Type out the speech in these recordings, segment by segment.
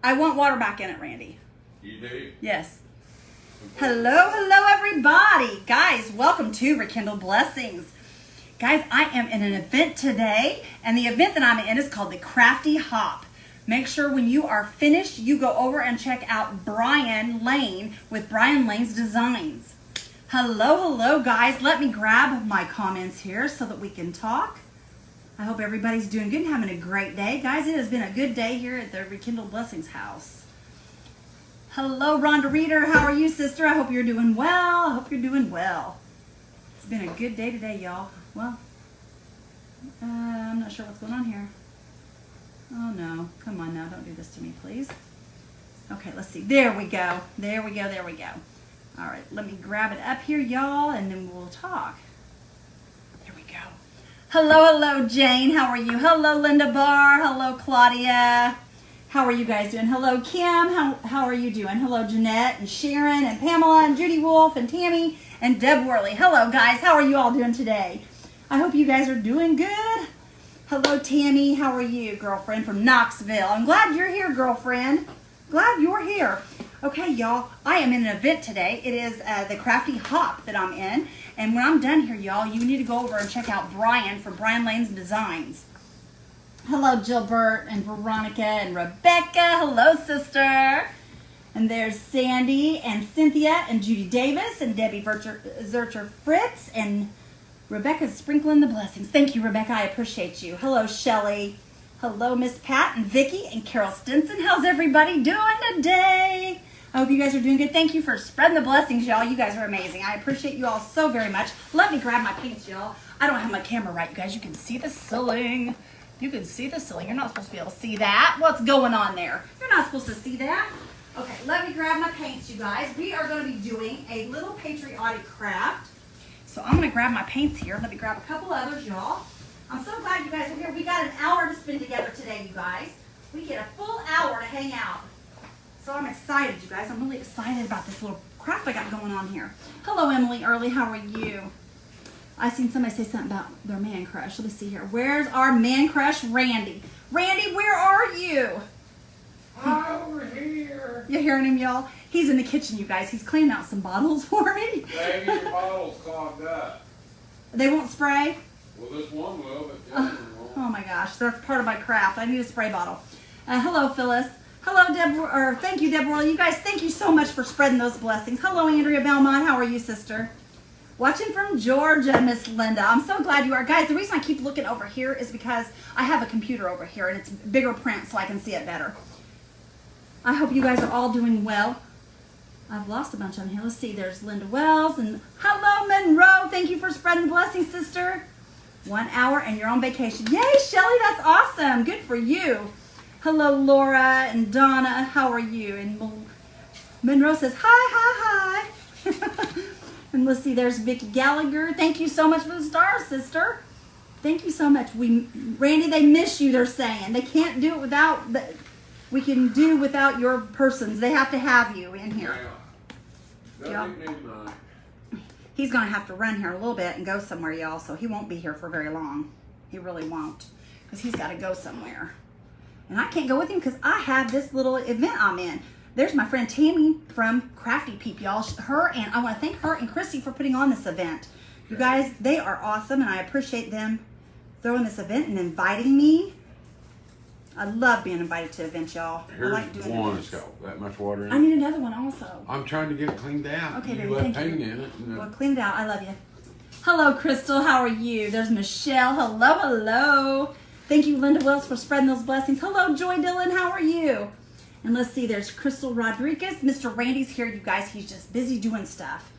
I want water back in it, Randy. You do? Yes. Hello, everybody. Guys, welcome to Rekindle Blessings. Guys, I am in an event today, and the event that I'm in is called the Crafty Hop. Make sure when you are finished, you go over and check out Brian Lane with Brian Lane's Designs. Hello, guys. Let me grab my comments here so that we can talk. I hope everybody's doing good and having a great day. Guys, it has been a good day here at the Rekindle Blessings house. Hello, Rhonda Reader. How are you, sister? I hope you're doing well. I hope you're doing well. It's been a good day today, y'all. Well, I'm not sure what's going on here. Oh, no. Come on now. Don't do this to me, please. Okay, let's see. There we go. There we go. All right, let me grab it up here, y'all, and then we'll talk. There we go. Hello, Jane. How are you? Hello, Linda Barr. Hello, Claudia. How are you guys doing? Hello, Kim. How are you doing? Hello, Jeanette and Sharon and Pamela and Judy Wolf and Tammy and Deb Worley. Hello, guys. How are you all doing today? I hope you guys are doing good. Hello, Tammy. How are you, girlfriend from Knoxville? I'm glad you're here, girlfriend. Glad you're here. Okay, y'all, I am in an event today. It is the Crafty Hop that I'm in. And when I'm done here, y'all, you need to go over and check out Brian from Brian Lane's Designs. Hello, Gilbert and Veronica and Rebecca. Hello, sister. And there's Sandy and Cynthia and Judy Davis and Debbie Zurcher Fritz and Rebecca's sprinkling the blessings. Thank you, Rebecca. I appreciate you. Hello, Shelly. Hello, Miss Pat and Vicky and Carol Stinson. How's everybody doing today? I hope you guys are doing good. Thank you for spreading the blessings, y'all. You guys are amazing. I appreciate you all so very much. Let me grab my paints, y'all. I don't have my camera right, you guys. You can see the ceiling. You can see the ceiling. You're not supposed to be able to see that. What's going on there? You're not supposed to see that. Okay, let me grab my paints, you guys. We are going to be doing a little patriotic craft. So I'm going to grab my paints here. Let me grab a couple others, y'all. I'm so glad you guys are here. We got an hour to spend together today, you guys. We get a full hour to hang out. So I'm excited, you guys. I'm really excited about this little craft I got going on here. Hello, Emily Early. How are you? I seen somebody say something about their man crush. Let me see here. Where's our man crush, Randy? Randy, where are you? Over here. You hearing him, y'all? He's in the kitchen, you guys. He's cleaning out some bottles for me. Maybe your bottle's clogged up. They won't spray? Well, this one will, but the other one won't. Oh my gosh, that's part of my craft. I need a spray bottle. Hello, Phyllis. Hello, Deborah. Thank you, Deborah. You guys, thank you so much for spreading those blessings. Hello, Andrea Belmont. How are you, sister? Watching from Georgia, Miss Linda. I'm so glad you are. Guys, the reason I keep looking over here is because I have a computer over here and it's bigger print so I can see it better. I hope you guys are all doing well. I've lost a bunch of them here. Let's see. There's Linda Wells and hello, Monroe. Thank you for spreading the blessings, sister. 1 hour and you're on vacation. Yay, Shelly, that's awesome. Good for you. Hello, Laura and Donna. How are you? And Monroe says, hi. And let's see, there's Vicki Gallagher. Thank you so much for the stars, sister. Thank you so much. Randy, they miss you, they're saying. They can't do it without, we can do without your persons. They have to have you in here. Yeah. He's going to have to run here a little bit and go somewhere, y'all, so he won't be here for very long. He really won't, because he's got to go somewhere. And I can't go with him because I have this little event I'm in. There's my friend Tammy from Crafty Peep, y'all. I want to thank her and Chrissy for putting on this event. You guys, they are awesome, and I appreciate them throwing this event and inviting me. I love being invited to events, y'all. I Here's like doing one events. that's got that much water in it. I need another one also. I'm trying to get it cleaned out. Okay, baby, you left thank you. paint in it. Well, clean it out. I love you. Hello, Crystal. How are you? There's Michelle. Hello. Thank you, Linda Wells, for spreading those blessings. Hello, Joy Dillon. How are you? And let's see. There's Crystal Rodriguez. Mr. Randy's here, you guys. He's just busy doing stuff.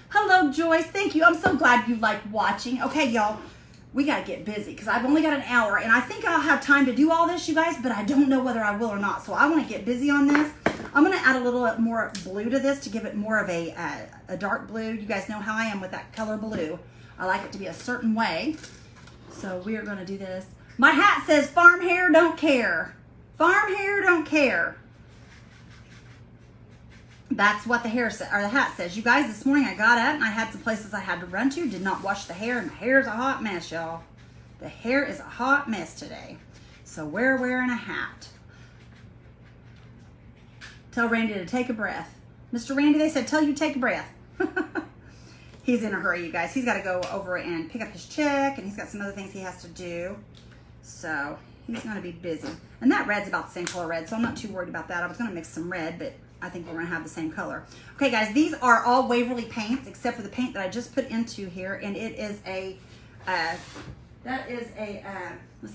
Hello, Joyce. Thank you. I'm so glad you like watching. Okay, y'all. We got to get busy because I've only got an hour. And I think I'll have time to do all this, you guys. But I don't know whether I will or not. So I want to get busy on this. I'm going to add a little more blue to this to give it more of a dark blue. You guys know how I am with that color blue. I like it to be a certain way. So we are going to do this. My hat says farm hair don't care. Farm hair don't care. That's what the hat says. You guys, this morning I got up and I had some places I had to run to. Did not wash the hair, and the hair is a hot mess, y'all. The hair is a hot mess today. So we're wearing a hat. Tell Randy to take a breath. Mr. Randy, they said, tell you to take a breath. He's in a hurry, you guys. He's got to go over and pick up his check, and he's got some other things he has to do. So he's going to be busy. And that red's about the same color red, so I'm not too worried about that. I was going to mix some red, but I think we're going to have the same color. Okay, guys, these are all Waverly paints, except for the paint that I just put into here, and it is a, let's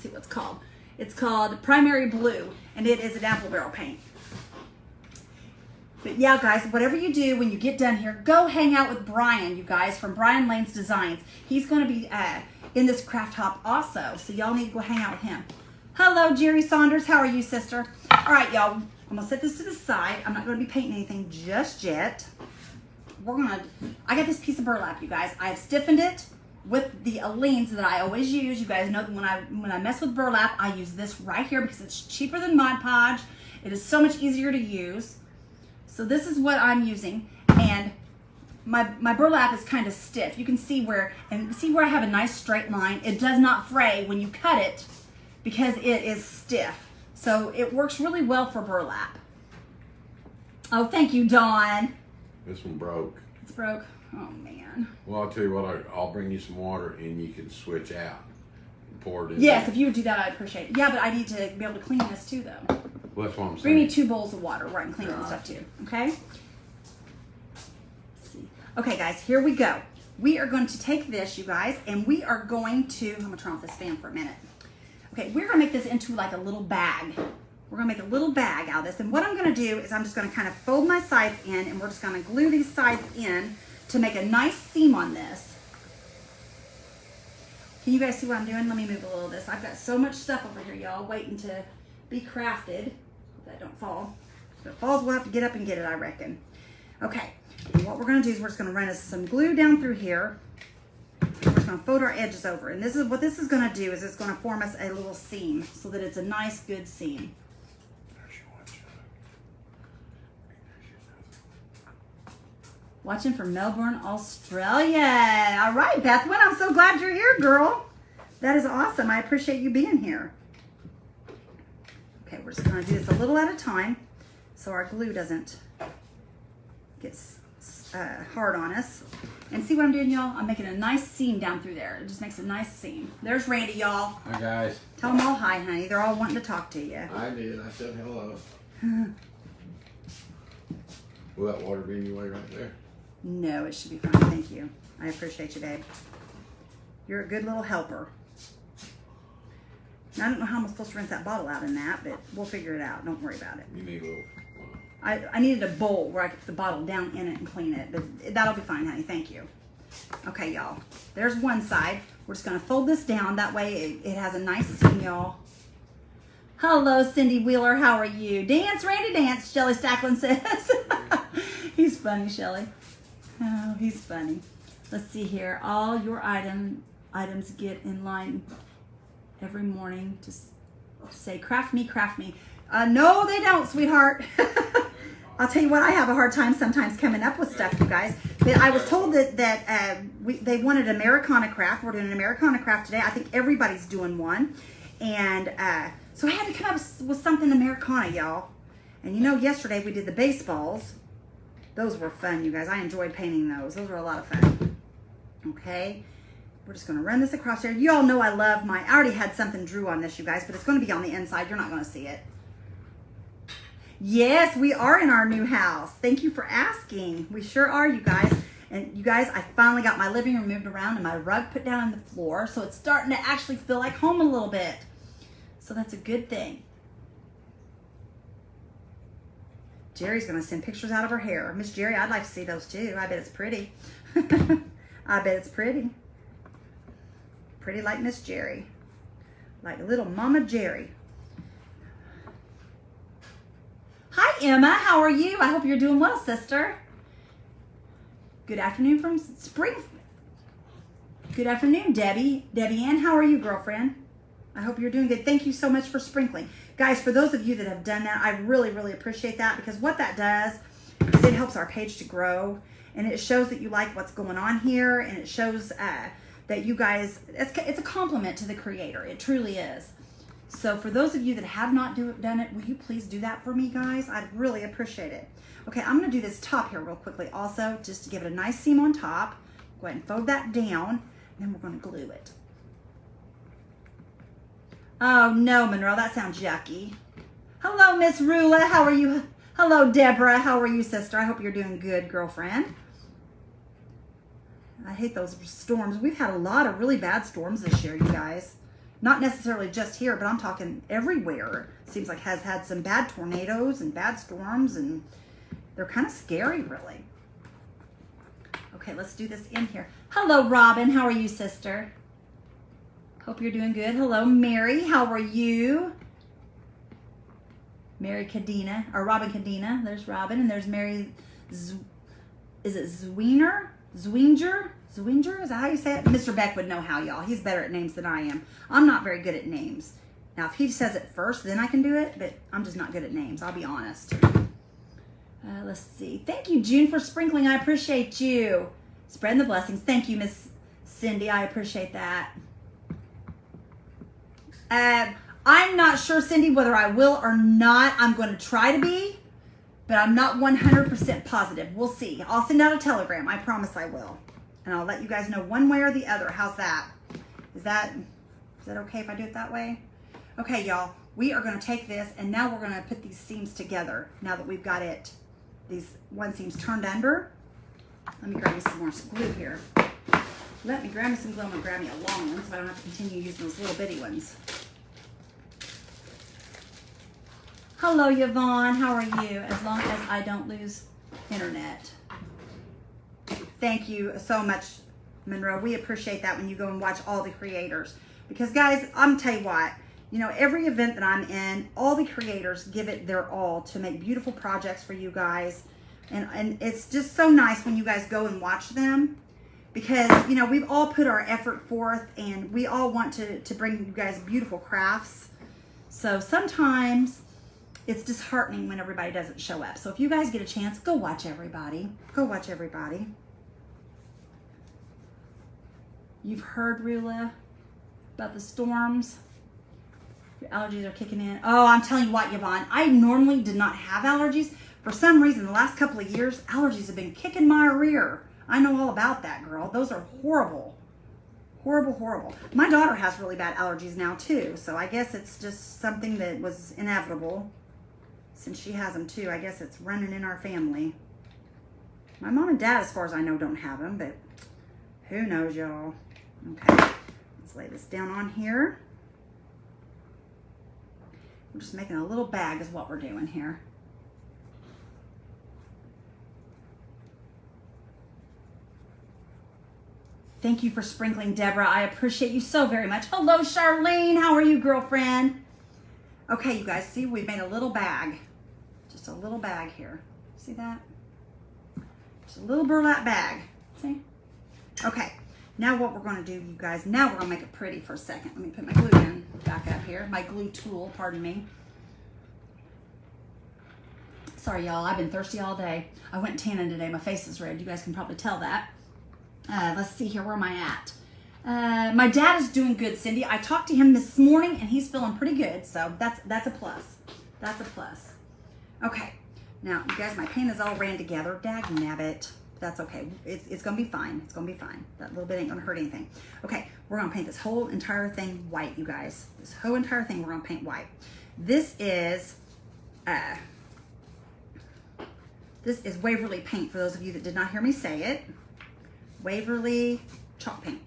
see what it's called. It's called Primary Blue, and it is an apple barrel paint. But yeah, guys, whatever you do when you get done here, go hang out with Brian, you guys, from Brian Lane's Designs. He's going to be in this craft hop also, so y'all need to go hang out with him. Hello, Jerry Saunders. How are you, sister? All right, y'all. I'm going to set this to the side. I'm not going to be painting anything just yet. I got this piece of burlap, you guys. I've stiffened it with the Aleene's that I always use. You guys know that when I mess with burlap, I use this right here because it's cheaper than Mod Podge. It is so much easier to use. So this is what I'm using, and my burlap is kind of stiff. You can see where I have a nice straight line. It does not fray when you cut it because it is stiff. So it works really well for burlap. Oh, thank you, Dawn. This one broke. It's broke. Oh man. Well, I'll tell you what. I'll bring you some water, and you can switch out and pour it in. Yes, there. if you would do that, I'd appreciate it. Yeah, but I need to be able to clean this too, though. Well, that's what I'm saying. Bring me 2 bowls of water where I can clean it and stuff too. Okay. Let's see. Okay, guys, here we go. We are going to take this, you guys, and we are going to. I'm gonna turn off this fan for a minute. Okay, we're gonna make this into like a little bag. We're gonna make a little bag out of this, and what I'm gonna do is I'm just gonna kind of fold my sides in, and we're just gonna glue these sides in to make a nice seam on this. Can you guys see what I'm doing? Let me move a little of this. I've got so much stuff over here, y'all, waiting to be crafted. Hope that don't fall. If it falls, we'll have to get up and get it, I reckon. Okay, and what we're gonna do is we're just gonna run some glue down through here. We're just gonna fold our edges over, and this is what this is gonna do is it's gonna form us a little seam so that it's a nice, good seam. Watching from Melbourne, Australia. All right, Bethwin, I'm so glad you're here, girl. That is awesome. I appreciate you being here. Okay, we're just gonna do this a little at a time so our glue doesn't get hard on us. And see what I'm doing, y'all? I'm making a nice seam down through there. It just makes a nice seam. There's Randy, y'all. Hi, guys. Tell them all hi, honey. They're all wanting to talk to you. I did. I said hello. Will that water be in your way right there? No, it should be fine. Thank you. I appreciate you, babe. You're a good little helper. Now, I don't know how I'm supposed to rinse that bottle out in that, but we'll figure it out. Don't worry about it. You need a little. I needed a bowl where I could put the bottle down in it and clean it, but that'll be fine, honey. Thank you. Okay, y'all. There's one side. We're just going to fold this down. That way it has a nice seam, y'all. Hello, Cindy Wheeler. How are you? Dance, Randy, dance, Shelly Stacklin says. He's funny, Shelly. Oh, he's funny. Let's see here. All your items get in line every morning to say, craft me, craft me. No, they don't, sweetheart. I'll tell you what, I have a hard time sometimes coming up with stuff, you guys. But I was told that they wanted Americana craft. We're doing an Americana craft today. I think everybody's doing one. And so I had to come up with something Americana, y'all. And you know, yesterday we did the baseballs. Those were fun, you guys. I enjoyed painting those. Those were a lot of fun. Okay. We're just going to run this across here. You all know I love I already had something drew on this, you guys, but it's going to be on the inside. You're not going to see it. Yes, we are in our new house. Thank you for asking. We sure are, you guys. And you guys, I finally got my living room moved around and my rug put down on the floor. So it's starting to actually feel like home a little bit. So that's a good thing. Jerry's going to send pictures out of her hair. Miss Jerry, I'd like to see those too. I bet it's pretty. I bet it's pretty. Pretty like Miss Jerry. Like little Mama Jerry. Hi, Emma. How are you? I hope you're doing well, sister. Good afternoon from Spring. Good afternoon, Debbie. Debbie Ann, how are you, girlfriend? I hope you're doing good. Thank you so much for sprinkling. Guys, for those of you that have done that, I really, really appreciate that, because what that does is it helps our page to grow, and it shows that you like what's going on here, and it shows that you guys, it's a compliment to the creator. It truly is. So for those of you that have not done it, will you please do that for me, guys? I'd really appreciate it. Okay, I'm gonna do this top here real quickly also, just to give it a nice seam on top. Go ahead and fold that down, and then we're gonna glue it. Oh no, Monroe, that sounds yucky. Hello, Miss Rula, how are you? Hello, Deborah, how are you, sister? I hope you're doing good, girlfriend. I hate those storms. We've had a lot of really bad storms this year, you guys. Not necessarily just here, but I'm talking everywhere. Seems like has had some bad tornadoes and bad storms, and they're kind of scary, really. Okay, let's do this in here. Hello, Robin. How are you, sister? Hope you're doing good. Hello, Mary. How are you? Mary Cadena, or Robin Cadena. There's Robin, and there's Mary. Is it Zwiener? Zwinger? Zwinger? Is that how you say it? Mr. Beck would know how, y'all. He's better at names than I am. I'm not very good at names. Now, if he says it first, then I can do it, but I'm just not good at names. I'll be honest. Let's see. Thank you, June, for sprinkling. I appreciate you. Spreading the blessings. Thank you, Miss Cindy. I appreciate that. I'm not sure, Cindy, whether I will or not. I'm going to try to be, but I'm not 100% positive. We'll see. I'll send out a telegram. I promise I will. And I'll let you guys know one way or the other. How's that? Is that okay if I do it that way? Okay, y'all. We are going to take this, and now we're going to put these seams together now that we've got it. These one seam's turned under. Let me grab me some more glue here. Let me grab me some glue. I'm going to grab me a long one so I don't have to continue using those little bitty ones. Hello, Yvonne. How are you? As long as I don't lose internet. Thank you so much, Monroe. We appreciate that when you go and watch all the creators. Because, guys, I'm going to tell you what. You know, every event that I'm in, all the creators give it their all to make beautiful projects for you guys. And it's just so nice when you guys go and watch them. Because, you know, we've all put our effort forth, and we all want to bring you guys beautiful crafts. So sometimes it's disheartening when everybody doesn't show up. So if you guys get a chance, go watch everybody. Go watch everybody. You've heard, Rula, about the storms. Your allergies are kicking in. Oh, I'm telling you what, Yvonne, I normally did not have allergies. For some reason, the last couple of years, allergies have been kicking my rear. I know all about that, girl. Those are horrible. Horrible, horrible. My daughter has really bad allergies now, too. So I guess it's just something that was inevitable. Since she has them, too, I guess it's running in our family. My mom and dad, as far as I know, don't have them, but who knows, y'all. Okay, let's lay this down on here. We're just making a little bag is what we're doing here. Thank you for sprinkling, Deborah. I appreciate you so very much. Hello, Charlene. How are you, girlfriend? Okay, you guys, see, we've made a little bag. Just a little bag here. See that? Just a little burlap bag. See? Okay, now what we're going to do, you guys, now we're going to make it pretty for a second. Let me put my glue in back up here. My glue tool, pardon me. Sorry, y'all. I've been thirsty all day. I went tanning today. My face is red. You guys can probably tell that. Let's see here. Where am I at? My dad is doing good, Cindy. I talked to him this morning, and he's feeling pretty good. So that's a plus. That's a plus. Okay. Now, you guys, my paint is all ran together. Dag nabbit. That's okay. It's going to be fine. It's going to be fine. That little bit ain't going to hurt anything. Okay. We're going to paint this whole entire thing white, you guys. This whole entire thing we're going to paint white. This is Waverly paint, for those of you that did not hear me say it. Waverly chalk paint.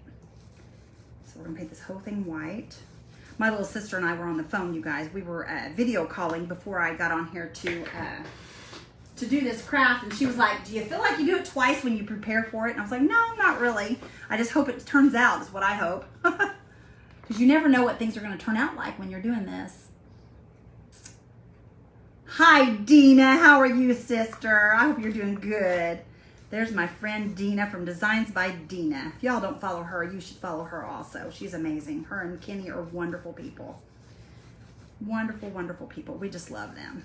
So we're going to paint this whole thing white. My little sister and I were on the phone, you guys. We were video calling before I got on here to do this craft, and she was like, do you feel like you do it twice when you prepare for it? And I was like, no, not really. I just hope it turns out is what I hope. Because you never know what things are going to turn out like when you're doing this. Hi, Dina. How are you, sister? I hope you're doing good. There's my friend Dina from Designs by Dina. If y'all don't follow her, you should follow her also. She's amazing. Her and Kenny are wonderful people. Wonderful, wonderful people. We just love them.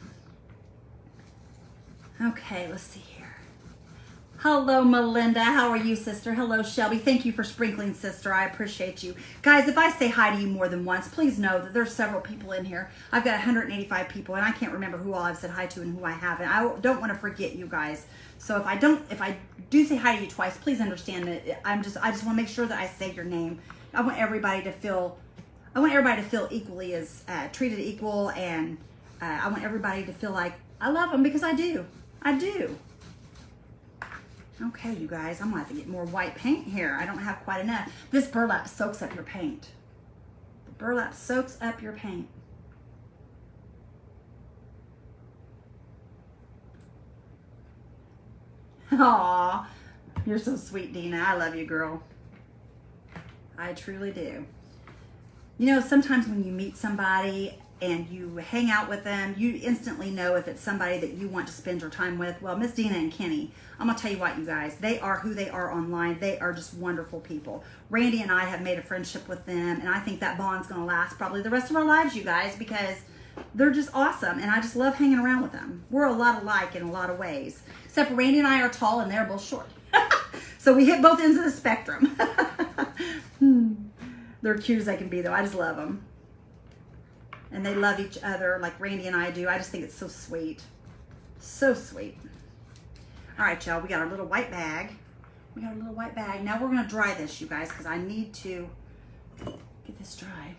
Okay, let's see here. Hello, Melinda. How are you, sister? Hello, Shelby. Thank you for sprinkling, sister. I appreciate you. Guys, if I say hi to you more than once, please know that there's several people in here. I've got 185 people, and I can't remember who all I've said hi to and who I haven't. I don't want to forget you guys. So if I do say hi to you twice, please understand that I just want to make sure that I say your name. I want everybody to feel equally as treated equal, and I want everybody to feel like I love them, because I do. I do. Okay, you guys, I'm gonna have to get more white paint here. I don't have quite enough. This burlap soaks up your paint. The burlap soaks up your paint. Aw, you're so sweet, Dina. I love you, girl. I truly do. You know, sometimes when you meet somebody and you hang out with them, you instantly know if it's somebody that you want to spend your time with. Well, Miss Dina and Kenny, I'm gonna tell you what, you guys, they are who they are online. They are just wonderful people. Randy and I have made a friendship with them, and I think that bond's gonna last probably the rest of our lives, you guys, because they're just awesome, and I just love hanging around with them. We're a lot alike in a lot of ways, except for Randy and I are tall and they're both short. So we hit both ends of the spectrum. They're cute as they can be, though. I just love them. And they love each other like Randy and I do. I just think it's so sweet. So sweet. All right, y'all, we got our little white bag. Now we're gonna dry this, you guys, because I need to get this dry.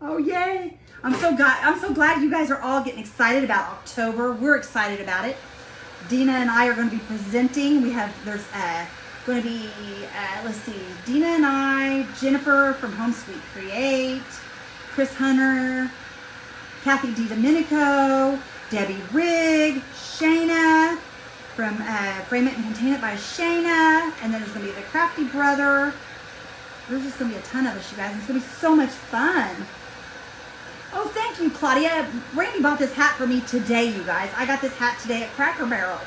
Oh, yay. I'm so glad you guys are all getting excited about October. We're excited about it. Dina and I are gonna be presenting. There's going to be, let's see, Dina and I, Jennifer from Home Sweet Create, Chris Hunter, Kathy DiDomenico, Debbie Rigg, Shayna from Frame It and Contain It by Shayna, and then there's going to be the Crafty Brother. There's just going to be a ton of us, you guys. It's going to be so much fun. Oh, thank you, Claudia. Randy bought this hat for me today, you guys. I got this hat today at Cracker Barrel.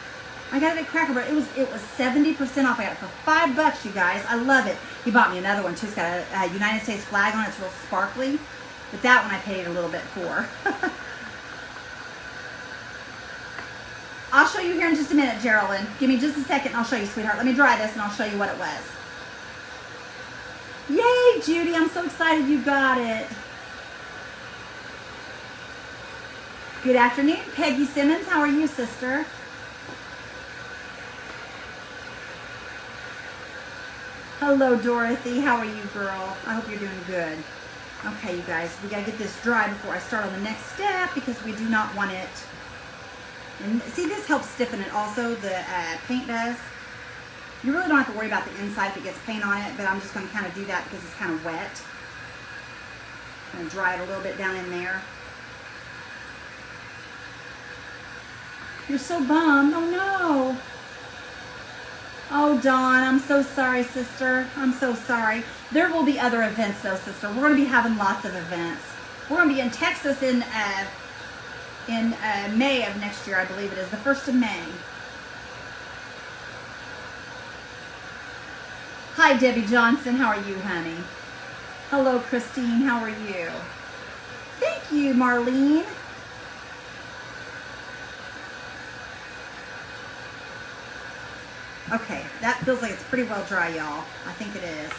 I got it at Cracker Barrel. It was 70% off. I got it for $5, you guys. I love it. He bought me another one too. It's got a United States flag on it. It's real sparkly. But that one I paid a little bit for. I'll show you here in just a minute, Geraldine. Give me just a second and I'll show you, sweetheart. Let me dry this and I'll show you what it was. Yay, Judy. I'm so excited you got it. Good afternoon, Peggy Simmons. How are you, sister? Hello, Dorothy. How are you, girl? I hope you're doing good. Okay, you guys, we gotta get this dry before I start on the next step, because we do not want it. And see, this helps stiffen it also, the paint does. You really don't have to worry about the inside if it gets paint on it, but I'm just gonna kind of do that because it's kind of wet. I'm gonna dry it a little bit down in there. You're so bummed. Oh no. Oh, Dawn, I'm so sorry, sister. I'm so sorry. There will be other events, though, sister. We're going to be having lots of events. We're going to be in Texas in May of next year, I believe it is, the 1st of May. Hi, Debbie Johnson. How are you, honey? Hello, Christine. How are you? Thank you, Marlene. Okay, that feels like it's pretty well dry, y'all. I think it is.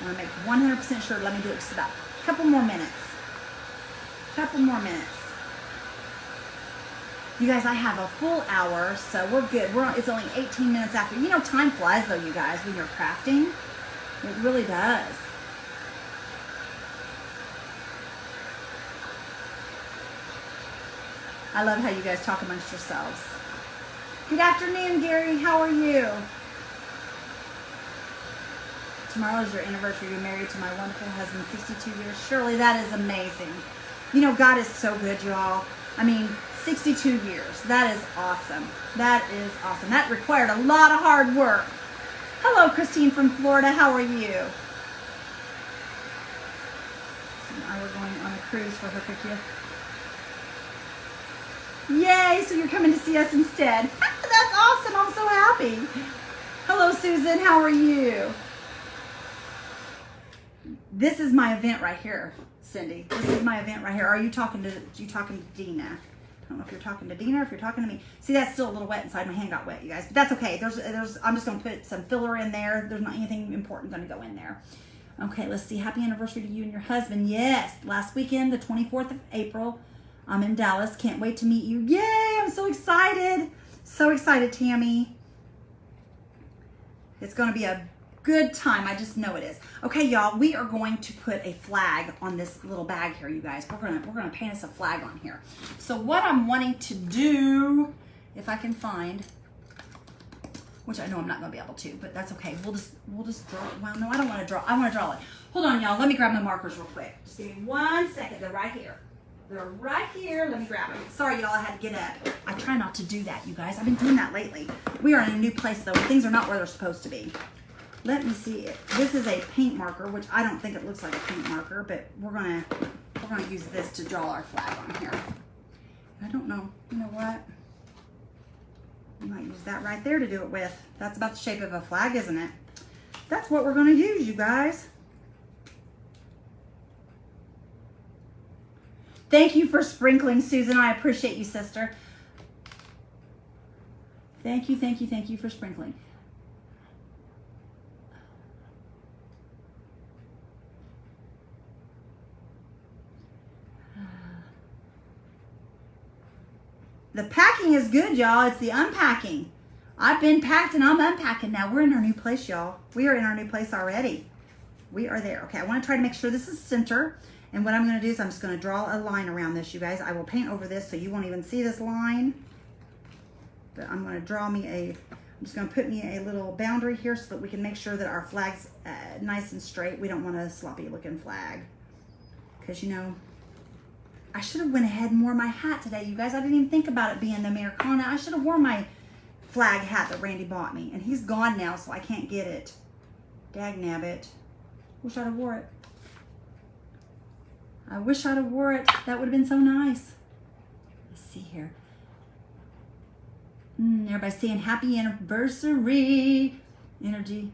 I want to make 100% sure. Let me do it just about a couple more minutes. You guys, I have a full hour, so we're good. It's only 18 minutes after. You know, time flies, though, you guys, when you're crafting. It really does. I love how you guys talk amongst yourselves. Good afternoon, Gary. How are you? Tomorrow is your anniversary. You're married to my wonderful husband, 62 years. Shirley, that is amazing. You know, God is so good, y'all. I mean, 62 years. That is awesome. That is awesome. That required a lot of hard work. Hello, Christine from Florida. How are you? So now we're going on a cruise for her 50th. Yay, so you're coming to see us instead. That's awesome. I'm so happy. Hello, Susan. How are you? This is my event right here, Cindy. This is my event right here. Are you talking to Dina? I don't know if you're talking to Dina or if you're talking to me. See, that's still a little wet inside. My hand got wet, you guys. But that's okay. I'm just going to put some filler in there. There's not anything important going to go in there. Okay, let's see. Happy anniversary to you and your husband. Yes, last weekend, the 24th of April. I'm in Dallas. Can't wait to meet you. Yay, I'm so excited. So excited, Tammy. It's going to be a good time. I just know it is. Okay, y'all, we are going to put a flag on this little bag here, you guys. We're gonna paint us a flag on here. So what I'm wanting to do, if I can find, which I know I'm not gonna be able to, but that's okay. We'll just draw it. Well, no, I don't want to draw. I want to draw it. Hold on, y'all. Let me grab my markers real quick. Just give me 1 second. They're right here. They're right here. Let me grab them. Sorry, y'all. I had to get up. I try not to do that, you guys. I've been doing that lately. We are in a new place, though. Things are not where they're supposed to be. Let me see it. This is a paint marker, which I don't think it looks like a paint marker, but we're gonna use this to draw our flag on here. I don't know. You know what? We might use that right there to do it with. That's about the shape of a flag, isn't it? That's what we're gonna use, you guys. Thank you for sprinkling, Susan. I appreciate you, sister. Thank you for sprinkling. The packing is good, y'all. It's the unpacking. I've been packed and I'm unpacking now. We're in our new place, y'all. We are in our new place already. We are there. Okay, I want to try to make sure this is center. And what I'm going to do is I'm just going to draw a line around this, you guys. I will paint over this so you won't even see this line. But I'm going to draw me I'm just going to put me a little boundary here so that we can make sure that our flag's nice and straight. We don't want a sloppy looking flag. Because, you know, I should have went ahead and wore my hat today, you guys. I didn't even think about it being the Americana. I should have worn my flag hat that Randy bought me. And he's gone now, so I can't get it. Dag nabbit. Wish I'd have wore it. I wish I'd have wore it. That would have been so nice. Let's see here. Everybody's saying happy anniversary. Energy.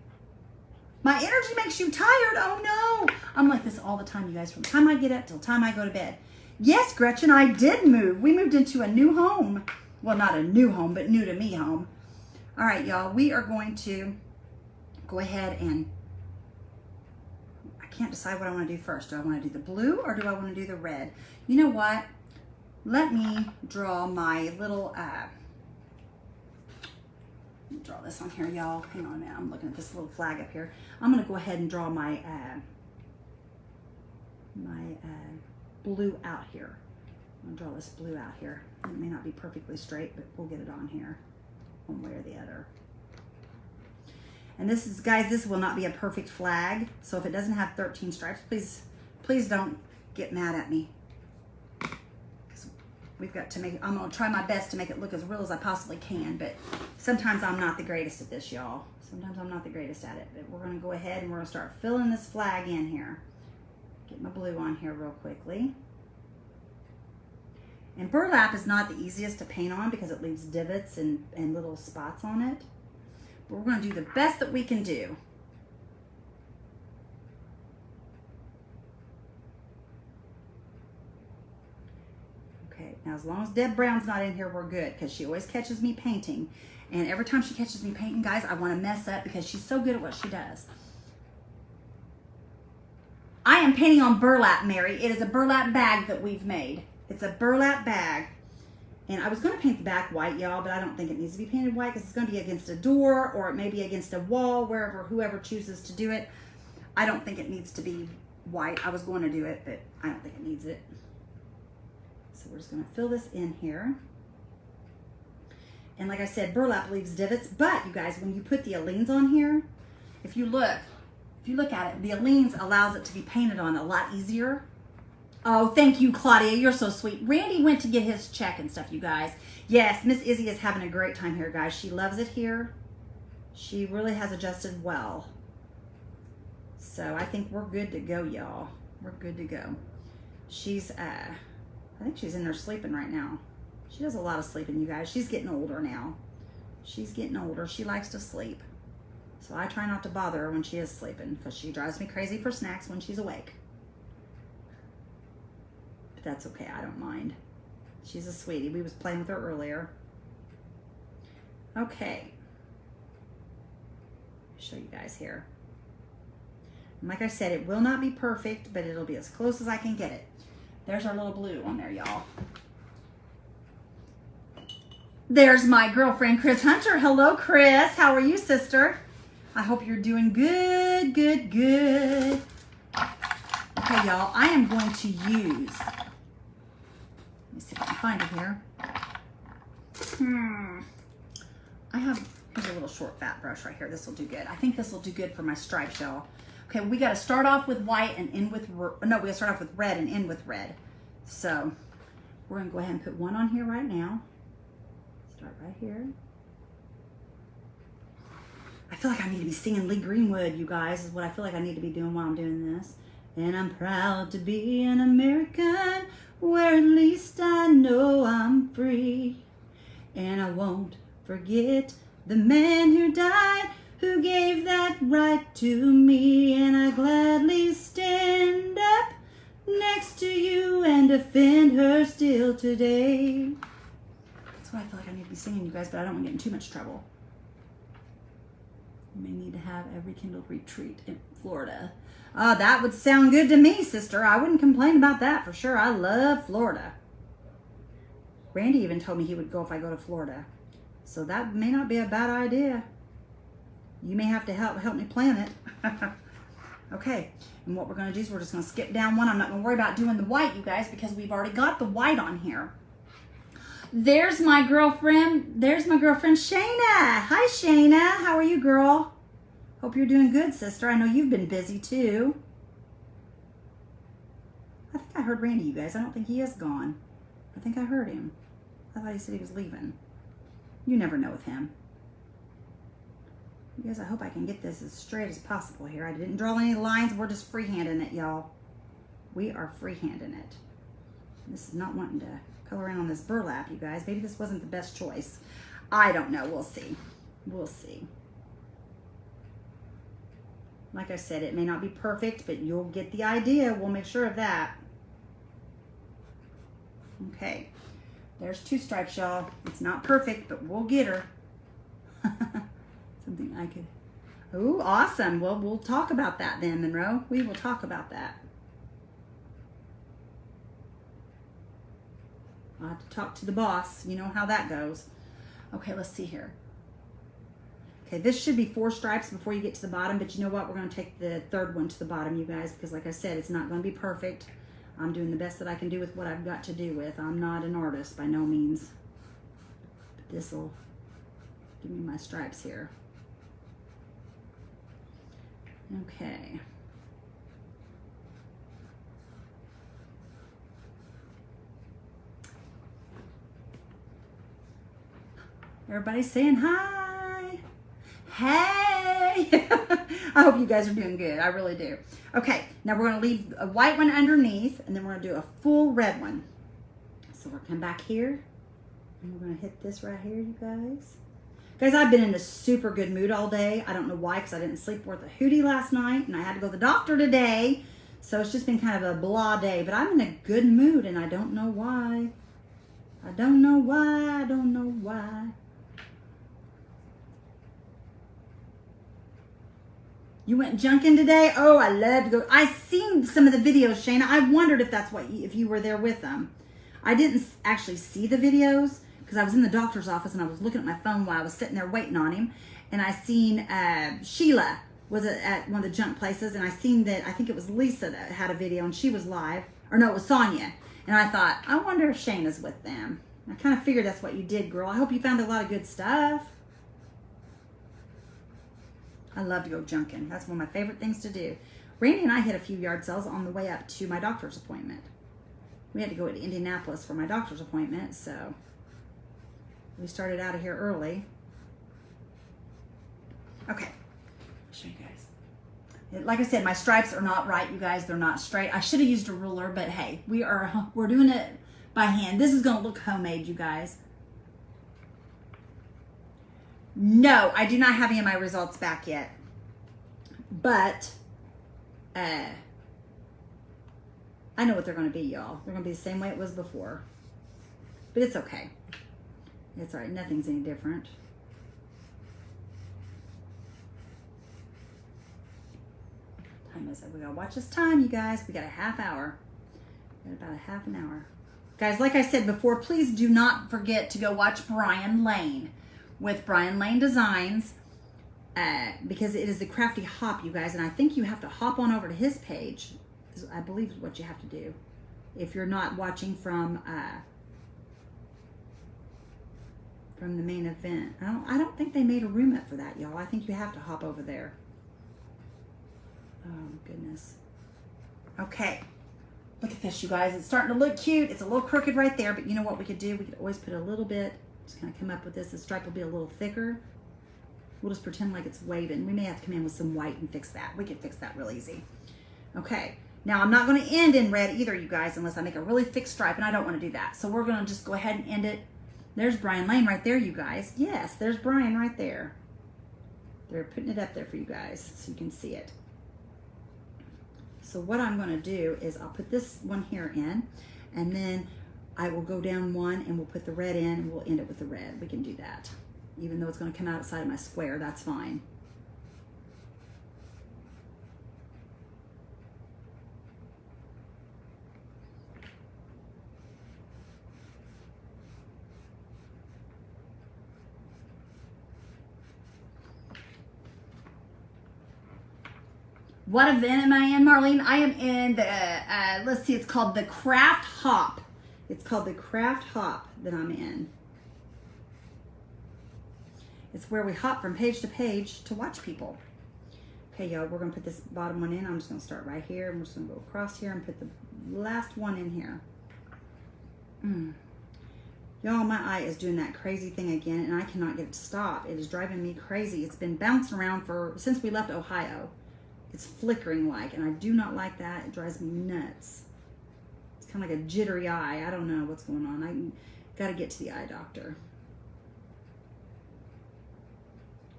My energy makes you tired. Oh no. I'm like this all the time, you guys. From the time I get up till the time I go to bed. Yes, Gretchen, I did move. We moved into a new home. Well, not a new home, but new to me home. All right, y'all. We are going to go ahead and I can't decide what I want to do first. Do I want to do the blue or do I want to do the red? You know what? Let me draw my little, draw this on here, y'all. Hang on a minute. I'm looking at this little flag up here. I'm going to go ahead and draw my, blue out here. I'm going to draw this blue out here. It may not be perfectly straight, but we'll get it on here one way or the other. And this is, guys, this will not be a perfect flag. So if it doesn't have 13 stripes, please don't get mad at me. We've got to make, I'm going to try my best to make it look as real as I possibly can, but sometimes I'm not the greatest at this, y'all. Sometimes I'm not the greatest at it, but we're going to go ahead and we're going to start filling this flag in here. Get my blue on here real quickly. And burlap is not the easiest to paint on because it leaves divots and little spots on it. But we're going to do the best that we can do. Okay, now as long as Deb Brown's not in here, we're good because she always catches me painting. And every time she catches me painting, guys, I want to mess up because she's so good at what she does. I am painting on burlap, Mary. It is a burlap bag that we've made. It's a burlap bag. And I was going to paint the back white, y'all, but I don't think it needs to be painted white because it's going to be against a door or it may be against a wall, whoever chooses to do it. I don't think it needs to be white. I was going to do it, but I don't think it needs it. So we're just going to fill this in here. And like I said, burlap leaves divots, but you guys, when you put the Aleene's on here, if you look at it, the Aleene's allows it to be painted on a lot easier. Oh, thank you, Claudia. You're so sweet. Randy went to get his check and stuff, you guys. Yes, Miss Izzy is having a great time here, guys. She loves it here. She really has adjusted well. So I think we're good to go, y'all. We're good to go. She's, I think she's in there sleeping right now. She does a lot of sleeping, you guys. She's getting older now. She's getting older. She likes to sleep. So I try not to bother her when she is sleeping because she drives me crazy for snacks when she's awake. But that's okay. I don't mind. She's a sweetie. We was playing with her earlier. Okay. Show you guys here. And like I said, it will not be perfect, but it'll be as close as I can get it. There's our little blue on there, y'all. There's my girlfriend, Chris Hunter. Hello, Chris. How are you, sister? I hope you're doing good, good, good. Okay, y'all, I am going to use, let me see if I can find it here. Here's a little short fat brush right here. This will do good. I think this will do good for my stripes, y'all. Okay, we got to start off with white and end with, no, we got to start off with red and end with red. So we're going to go ahead and put one on here right now. Start right here. I feel like I need to be singing Lee Greenwood, you guys, is what I feel like I need to be doing while I'm doing this. And I'm proud to be an American, where at least I know I'm free. And I won't forget the man who died, who gave that right to me. And I gladly stand up next to you and defend her still today. That's what I feel like I need to be singing, you guys, but I don't want to get in too much trouble. You may need to have a rekindled retreat in Florida. That would sound good to me, sister. I wouldn't complain about that for sure. I love Florida. Randy even told me he would go if I go to Florida. So that may not be a bad idea. You may have to help me plan it. Okay, and what we're going to do is we're just going to skip down one. I'm not going to worry about doing the white, you guys, because we've already got the white on here. There's my girlfriend. There's my girlfriend, Shayna. Hi, Shayna. How are you, girl? Hope you're doing good, sister. I know you've been busy, too. I think I heard Randy, you guys. I don't think he is gone. I think I heard him. I thought he said he was leaving. You never know with him. You guys, I hope I can get this as straight as possible here. I didn't draw any lines. We're just freehanding it, y'all. We are freehanding it. This is not wanting to color in on this burlap, you guys. Maybe this wasn't the best choice. I don't know. We'll see. We'll see. Like I said, it may not be perfect, but you'll get the idea. We'll make sure of that. Okay. There's two stripes, y'all. It's not perfect, but we'll get her. Something I could... Oh, awesome. Well, we'll talk about that then, Monroe. We will talk about that. I'll have to talk to the boss. You know how that goes. Okay, let's see here. Okay, this should be 4 stripes before you get to the bottom, but you know what? We're going to take the third one to the bottom, you guys, because like I said, it's not going to be perfect. I'm doing the best that I can do with what I've got to do with. I'm not an artist by no means. But this will give me my stripes here. Okay. Everybody's saying hi. Hey. I hope you guys are doing good. I really do. Okay, now we're going to leave a white one underneath, and then we're going to do a full red one. So we're going to come back here, and we're going to hit this right here, you guys. Guys, I've been in a super good mood all day. I don't know why, because I didn't sleep worth a hootie last night, and I had to go to the doctor today. So it's just been kind of a blah day, but I'm in a good mood, and I don't know why. I don't know why. I don't know why. You went junking today? Oh, I love to go. I seen some of the videos, Shayna. I wondered if that's what if you were there with them. I didn't actually see the videos because I was in the doctor's office and I was looking at my phone while I was sitting there waiting on him. And I seen Sheila was at one of the junk places, and I seen that, I think it was Lisa that had a video and she was live. Or no, it was Sonia. And I thought, I wonder if Shayna's with them. I kind of figured that's what you did, girl. I hope you found a lot of good stuff. I love to go junking. That's one of my favorite things to do. Randy and I hit a few yard sales on the way up to my doctor's appointment. We had to go to Indianapolis for my doctor's appointment, so we started out of here early. Okay, I'll show you guys. Like I said, my stripes are not right, you guys. They're not straight. I should have used a ruler, but hey, we're doing it by hand. This is gonna look homemade, you guys. No, I do not have any of my results back yet. But I know what they're going to be, y'all. They're going to be the same way it was before. but it's okay. It's all right. Nothing's any different. Time is it? We gotta watch this time, you guys. We got a half hour. We got about a half an hour. Guys, like I said before, please do not forget to go watch Brian Lane with Brian Lane Designs, because it is the Crafty Hop, you guys, and I think you have to hop on over to his page, I believe is what you have to do if you're not watching from the main event. I don't think they made a room up for that, y'all. I think you have to hop over there. Oh, goodness. Okay. Look at this, you guys. It's starting to look cute. It's a little crooked right there, but you know what we could do? We could always put a little bit, just kind of come up with this. The stripe will be a little thicker. We'll just pretend like it's waving. We may have to come in with some white and fix that. We can fix that real easy. Okay. Now, I'm not going to end in red either, you guys, unless I make a really thick stripe, and I don't want to do that. So we're going to just go ahead and end it. There's Brian Lane right there, you guys. Yes, there's Brian right there. They're putting it up there for you guys so you can see it. So what I'm going to do is I'll put this one here in, and then I will go down one and we'll put the red in and we'll end it with the red. We can do that. Even though it's going to come outside of my square, that's fine. What event am I in, Marlene? I am in the, let's see, it's called the Craft Hop. It's called the Craft Hop that I'm in. It's where we hop from page to page to watch people. Okay, y'all, we're gonna put this bottom one in. I'm just gonna start right here. I'm just gonna go across here and put the last one in here. Y'all, my eye is doing that crazy thing again, and I cannot get it to stop. It is driving me crazy. It's been bouncing around since we left Ohio. It's flickering like, and I do not like that. It drives me nuts. It's kind of like a jittery eye. I don't know what's going on. I got to get to the eye doctor.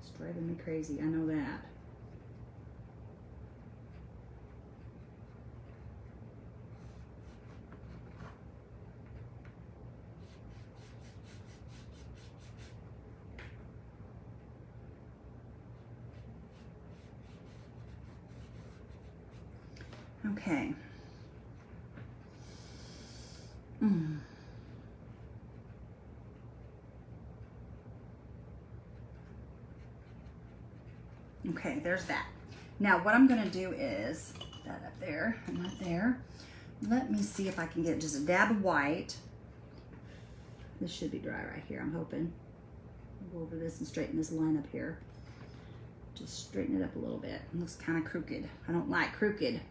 It's driving me crazy. I know that. Okay. Okay, there's that. Now what I'm gonna do is that up there and right there. Let me see if I can get just a dab of white. This should be dry right here, I'm hoping. I'll go over this and straighten this line up here. Just straighten it up a little bit. It looks kind of crooked. I don't like crooked.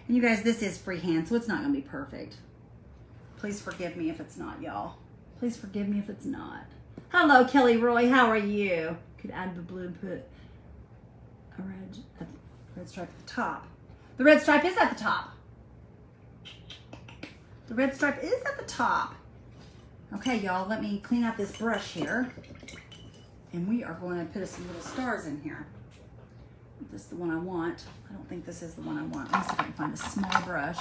And you guys, this is freehand, so it's not gonna be perfect. Please forgive me if it's not, y'all. Please forgive me if it's not. Hello, Kelly Roy, how are you? Could add the blue and put a red stripe at the top. The red stripe is at the top. The red stripe is at the top. Okay, y'all, let me clean out this brush here. And we are going to put some little stars in here. If this is the one I want. I don't think this is the one I want. Let me see if I can find a small brush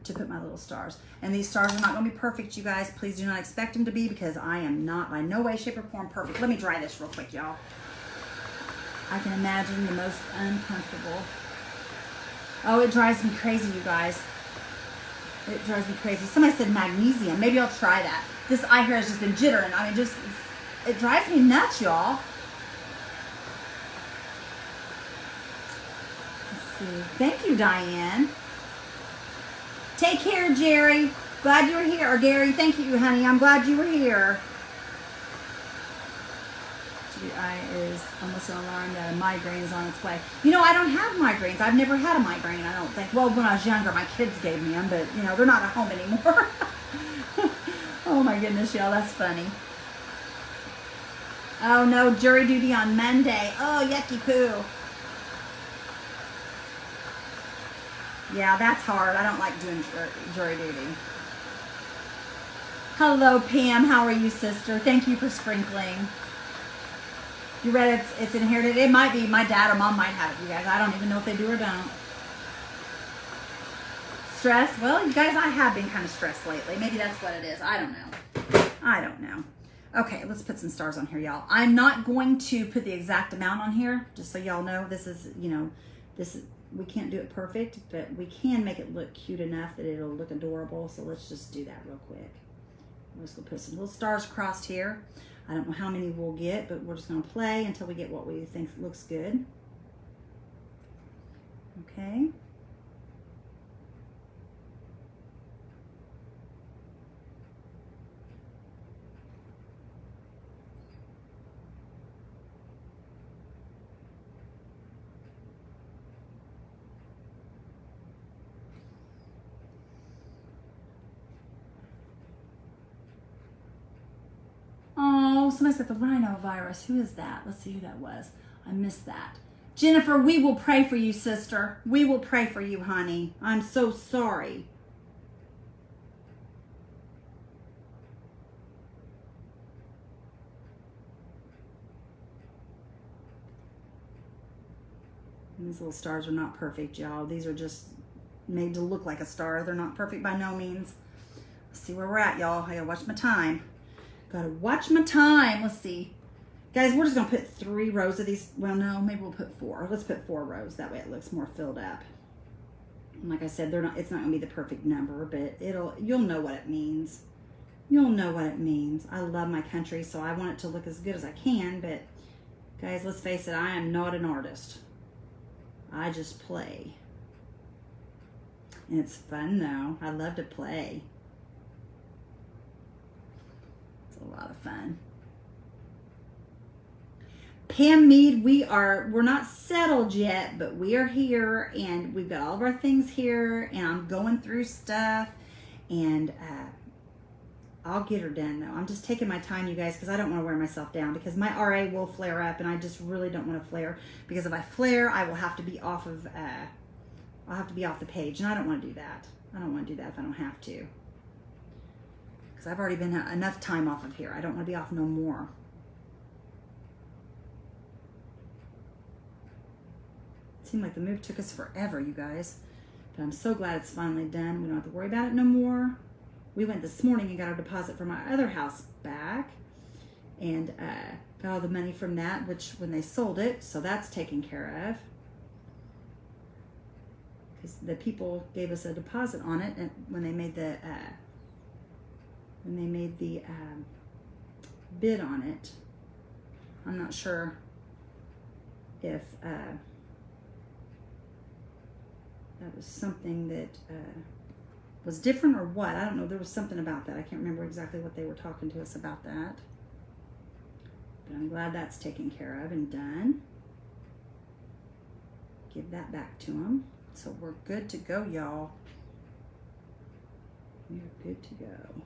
to put my little stars. And these stars are not going to be perfect, you guys. Please do not expect them to be, because I am not by no way, shape, or form perfect. Let me dry this real quick, y'all. I can imagine the most uncomfortable. Oh, it drives me crazy, you guys. It drives me crazy. Somebody said magnesium. Maybe I'll try that. This eye hair has just been jittering. I mean, it drives me nuts, y'all. Thank you, Diane. Take care, Jerry. Glad you were here. Or Gary, thank you, honey. I'm glad you were here. I is almost an alarm that a migraine is on its way. You know, I don't have migraines. I've never had a migraine, I don't think. Well, when I was younger, my kids gave me them, but, you know, they're not at home anymore. Oh, my goodness, y'all. That's funny. Oh, no. Jury duty on Monday. Oh, yucky poo. Yeah, that's hard. I don't like doing jury duty. Hello, Pam. How are you, sister? Thank you for sprinkling. You read it's inherited. It might be. My dad or mom might have it, you guys. I don't even know if they do or don't. stressed? Well, you guys, I have been kind of stressed lately. Maybe that's what it is. I don't know. Okay, let's put some stars on here, y'all. I'm not going to put the exact amount on here, just so y'all know. This is, we can't do it perfect, but we can make it look cute enough that it'll look adorable. So let's just do that real quick. We're just gonna put some little stars across here. I don't know how many we'll get, but we're just gonna play until we get what we think looks good. Okay. Oh, somebody's got the rhinovirus. Who is that? Let's see who that was. I missed that. Jennifer, we will pray for you, sister. We will pray for you, honey. I'm so sorry. And these little stars are not perfect, y'all. These are just made to look like a star. They're not perfect by no means. Let's see where we're at, y'all. I gotta watch my time. Gotta watch my time. Let's see. Guys, we're just gonna put 3 rows of these. Well, no, maybe we'll put 4. Let's put 4 rows. That way it looks more filled up. And like I said, it's not gonna be the perfect number, but you'll know what it means. You'll know what it means. I love my country, so I want it to look as good as I can, but guys, let's face it, I am not an artist. I just play. And it's fun though. I love to play. It's a lot of fun. Pam Mead, we're not settled yet, but we are here and we've got all of our things here and I'm going through stuff and I'll get her done though. I'm just taking my time, you guys, because I don't want to wear myself down because my RA will flare up and I just really don't want to flare because if I flare, I will have to be off of, I'll have to be off the page and I don't want to do that. I don't want to do that if I don't have to. Because I've already been enough time off of here. I don't want to be off no more. Seemed like the move took us forever, you guys. But I'm so glad it's finally done. We don't have to worry about it no more. We went this morning and got our deposit from our other house back. And got all the money from that, which when they sold it, so that's taken care of. Because the people gave us a deposit on it and when they made the bid on it. I'm not sure if that was something that was different or what. I don't know. There was something about that. I can't remember exactly what they were talking to us about that. But I'm glad that's taken care of and done. Give that back to them. So we're good to go, y'all. We're good to go.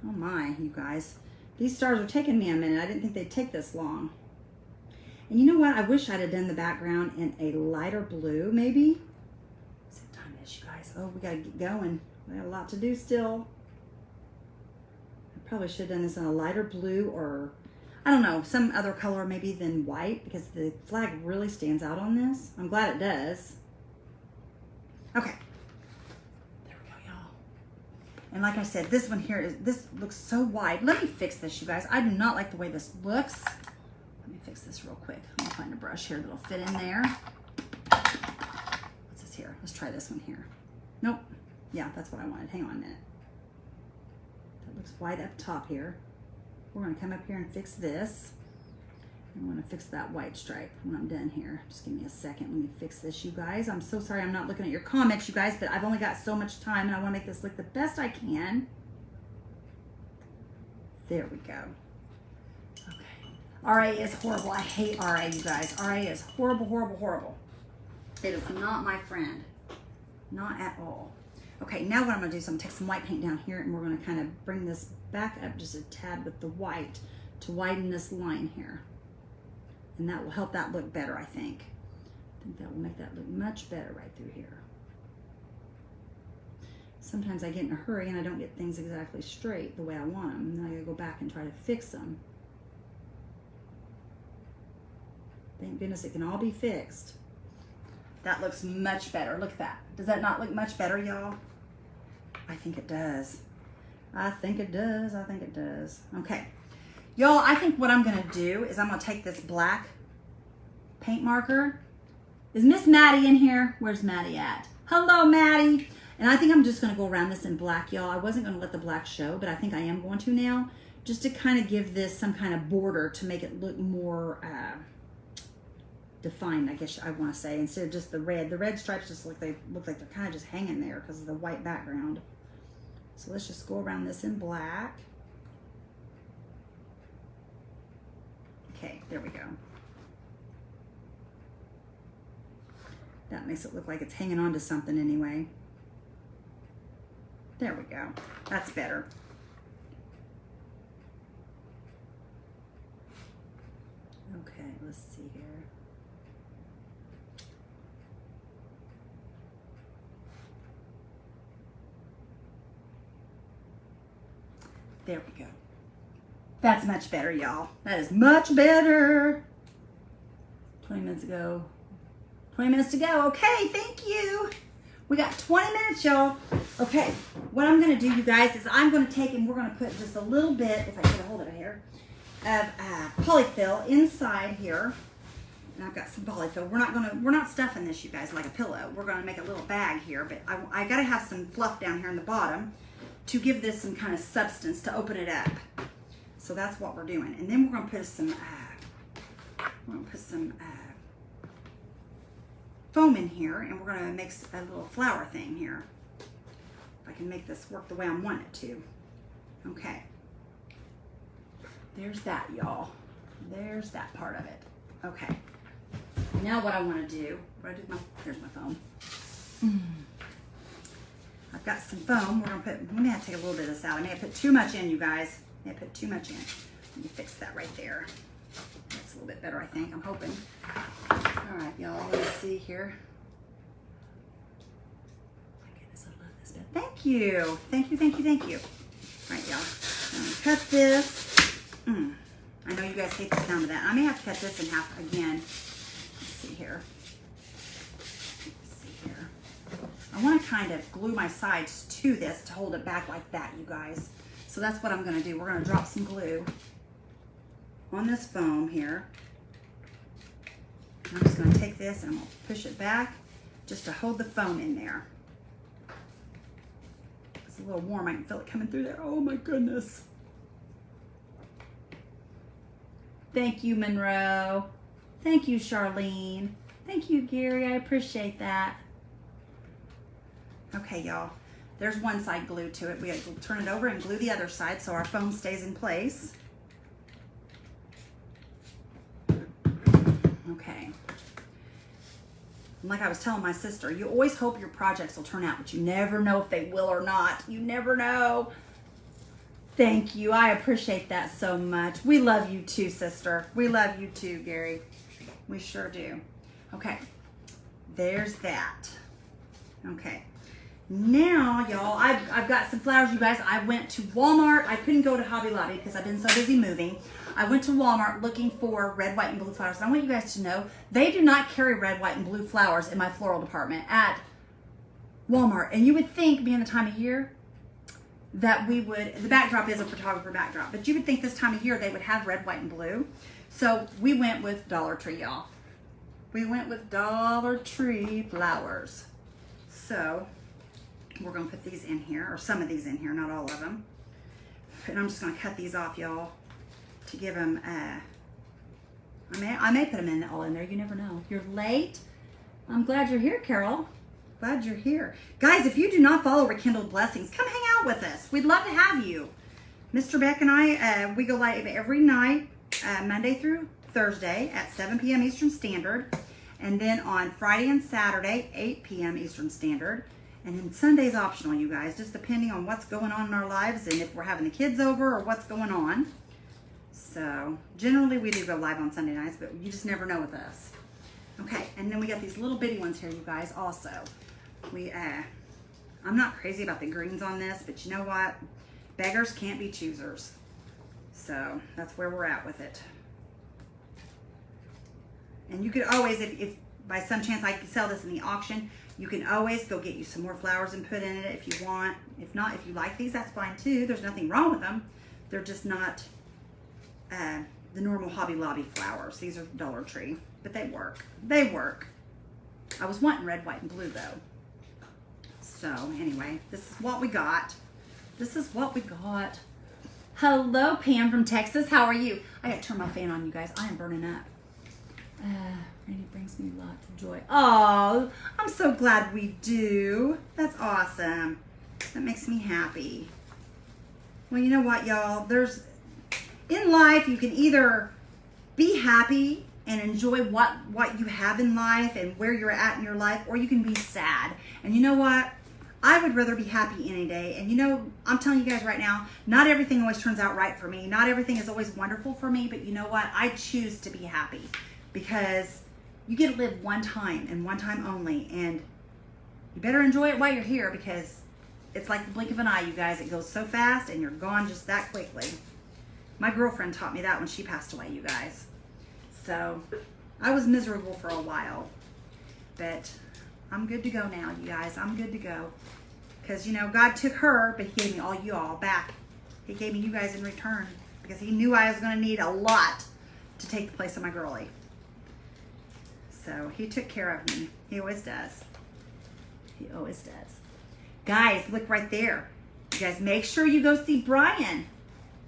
Oh my, you guys. These stars are taking me a minute. I didn't think they'd take this long. And you know what? I wish I'd have done the background in a lighter blue, maybe. What time is, you guys? Oh, we gotta get going. We got a lot to do still. I probably should have done this in a lighter blue or, I don't know, some other color maybe than white because the flag really stands out on this. I'm glad it does. Okay. There we go, y'all. And like I said, this one here, this looks so wide. Let me fix this, you guys. I do not like the way this looks. Let me fix this real quick. I'm gonna find a brush here that'll fit in there. What's this here? Let's try this one here. Nope. Yeah, that's what I wanted. Hang on a minute. That looks wide up top here. We're gonna come up here and fix this. I'm gonna fix that white stripe when I'm done here. Just give me a second. Let me fix this, you guys. I'm so sorry I'm not looking at your comments, you guys, but I've only got so much time and I wanna make this look the best I can. There we go. RA is horrible. I hate RA, you guys. RA is horrible, horrible, horrible. It is not my friend. Not at all. Okay, now what I'm gonna do is I'm gonna take some white paint down here and we're gonna kind of bring this back up just a tad with the white to widen this line here. And that will help that look better, I think. I think that will make that look much better right through here. Sometimes I get in a hurry and I don't get things exactly straight the way I want them. And then I gotta go back and try to fix them. Thank goodness it can all be fixed. That looks much better. Look at that. Does that not look much better, y'all? I think it does. I think it does. I think it does. Okay. Y'all, I think what I'm going to do is I'm going to take this black paint marker. Is Miss Maddie in here? Where's Maddie at? Hello, Maddie. And I think I'm just going to go around this in black, y'all. I wasn't going to let the black show, but I think I am going to now, just to kind of give this some kind of border to make it look more defined, I guess I want to say, instead of just the red. The red stripes just look like they're kind of just hanging there because of the white background. So let's just go around this in black. Okay, there we go. That makes it look like it's hanging on to something anyway. There we go. That's better. Okay, let's see here. There we go. That's much better, y'all. That is much better. 20 minutes ago. 20 minutes to go. Okay, thank you. We got 20 minutes, y'all. Okay, what I'm going to do, you guys, is I'm going to take and we're going to put just a little bit, if I get a hold of it here, of polyfill inside here. And I've got some polyfill. We're not stuffing this, you guys, like a pillow. We're going to make a little bag here, but I got to have some fluff down here in the bottom to give this some kind of substance to open it up. So that's what we're doing. And then we're going to put some foam in here, and we're going to make a little flower thing here. If I can make this work the way I want it to. Okay. There's that, y'all. There's that part of it. Okay. Now what I want to do, here's my foam. I've got some foam. We're going to put, we may have to take a little bit of this out. I may have put too much in, you guys. I may have put too much in. Let me fix that right there. That's a little bit better, I think. I'm hoping. All right, y'all. Let's see here. My goodness, I love this bit. Thank you. Thank you, thank you, thank you. All right, y'all. I'm going to cut this. I know you guys hate the sound of that. I may have to cut this in half again. Let's see here. I want to kind of glue my sides to this to hold it back like that, you guys. So that's what I'm going to do. We're going to drop some glue on this foam here. I'm just going to take this and I'm going to push it back just to hold the foam in there. It's a little warm. I can feel it coming through there. Oh my goodness. Thank you, Monroe. Thank you, Charlene. Thank you, Gary. I appreciate that. Okay, y'all, there's one side glued to it. We have to turn it over and glue the other side so our foam stays in place. Okay. And like I was telling my sister, you always hope your projects will turn out, but you never know if they will or not. You never know. Thank you. I appreciate that so much. We love you too, sister. We love you too, Gary. We sure do. Okay. There's that. Okay. Now, y'all, I've got some flowers, you guys. I went to Walmart. I couldn't go to Hobby Lobby because I've been so busy moving. I went to Walmart looking for red, white, and blue flowers. And I want you guys to know they do not carry red, white, and blue flowers in my floral department at Walmart. And you would think, being the time of year, that we would, the backdrop is a photographer backdrop, but you would think this time of year they would have red, white, and blue. So we went with Dollar Tree, y'all. We went with Dollar Tree flowers. So we're going to put these in here, or some of these in here, not all of them. And I'm just going to cut these off, y'all, to give them, I may put them in all in there. You never know. You're late. I'm glad you're here, Carol. Glad you're here. Guys, if you do not follow Rekindled Blessings, come hang out with us. We'd love to have you. Mr. Beck and I, we go live every night, Monday through Thursday at 7 p.m. Eastern Standard. And then on Friday and Saturday, 8 p.m. Eastern Standard. And then Sunday's optional, you guys, just depending on what's going on in our lives and if we're having the kids over or what's going on. So generally we do go live on Sunday nights, but you just never know with us. Okay, and then we got these little bitty ones here, you guys, also. I'm not crazy about the greens on this, but you know what? Beggars can't be choosers. So that's where we're at with it. And you could always, if by some chance I sell this in the auction, you can always go get you some more flowers and put in it if you want. If not, if you like these, that's fine too. There's nothing wrong with them. They're just not the normal Hobby Lobby flowers. These are Dollar Tree, but they work. They work. I was wanting red, white, and blue though. So anyway, this is what we got. This is what we got. Hello, Pam from Texas. How are you? I gotta turn my fan on, you guys. I am burning up. Rainy brings me lots of joy. Oh, I'm so glad we do. That's awesome. That makes me happy. Well, you know what, y'all? In life, you can either be happy and enjoy what you have in life and where you're at in your life, or you can be sad. And you know what? I would rather be happy any day. And you know, I'm telling you guys right now, not everything always turns out right for me. Not everything is always wonderful for me, but you know what? I choose to be happy because you get to live one time and one time only. And you better enjoy it while you're here because it's like the blink of an eye, you guys. It goes so fast and you're gone just that quickly. My girlfriend taught me that when she passed away, you guys. So I was miserable for a while, but I'm good to go now, you guys. I'm good to go. Because, you know, God took her, but he gave me all you all back. He gave me you guys in return because he knew I was going to need a lot to take the place of my girlie. So he took care of me. He always does. He always does. Guys, look right there. You guys make sure you go see Brian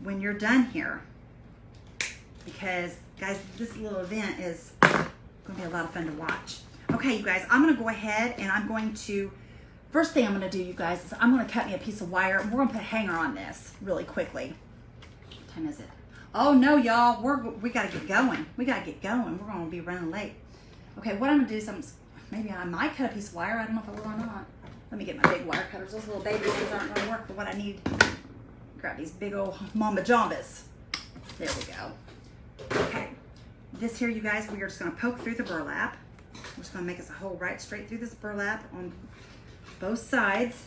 when you're done here. Because, guys, this little event is going to be a lot of fun to watch. Okay, you guys, I'm going to go ahead and I'm going to, first thing I'm going to do, you guys, is I'm going to cut me a piece of wire and we're going to put a hanger on this really quickly. What time is it? Oh, no, y'all, we got to get going. We got to get going. We're going to be running late. Okay, what I'm going to do is maybe I might cut a piece of wire. I don't know if I will or not. Let me get my big wire cutters. Those little baby ones aren't going to work for what I need. Grab these big old mamba jambas. There we go. Okay, this here, you guys, we are just going to poke through the burlap. We're just going to make us a hole right straight through this burlap on both sides.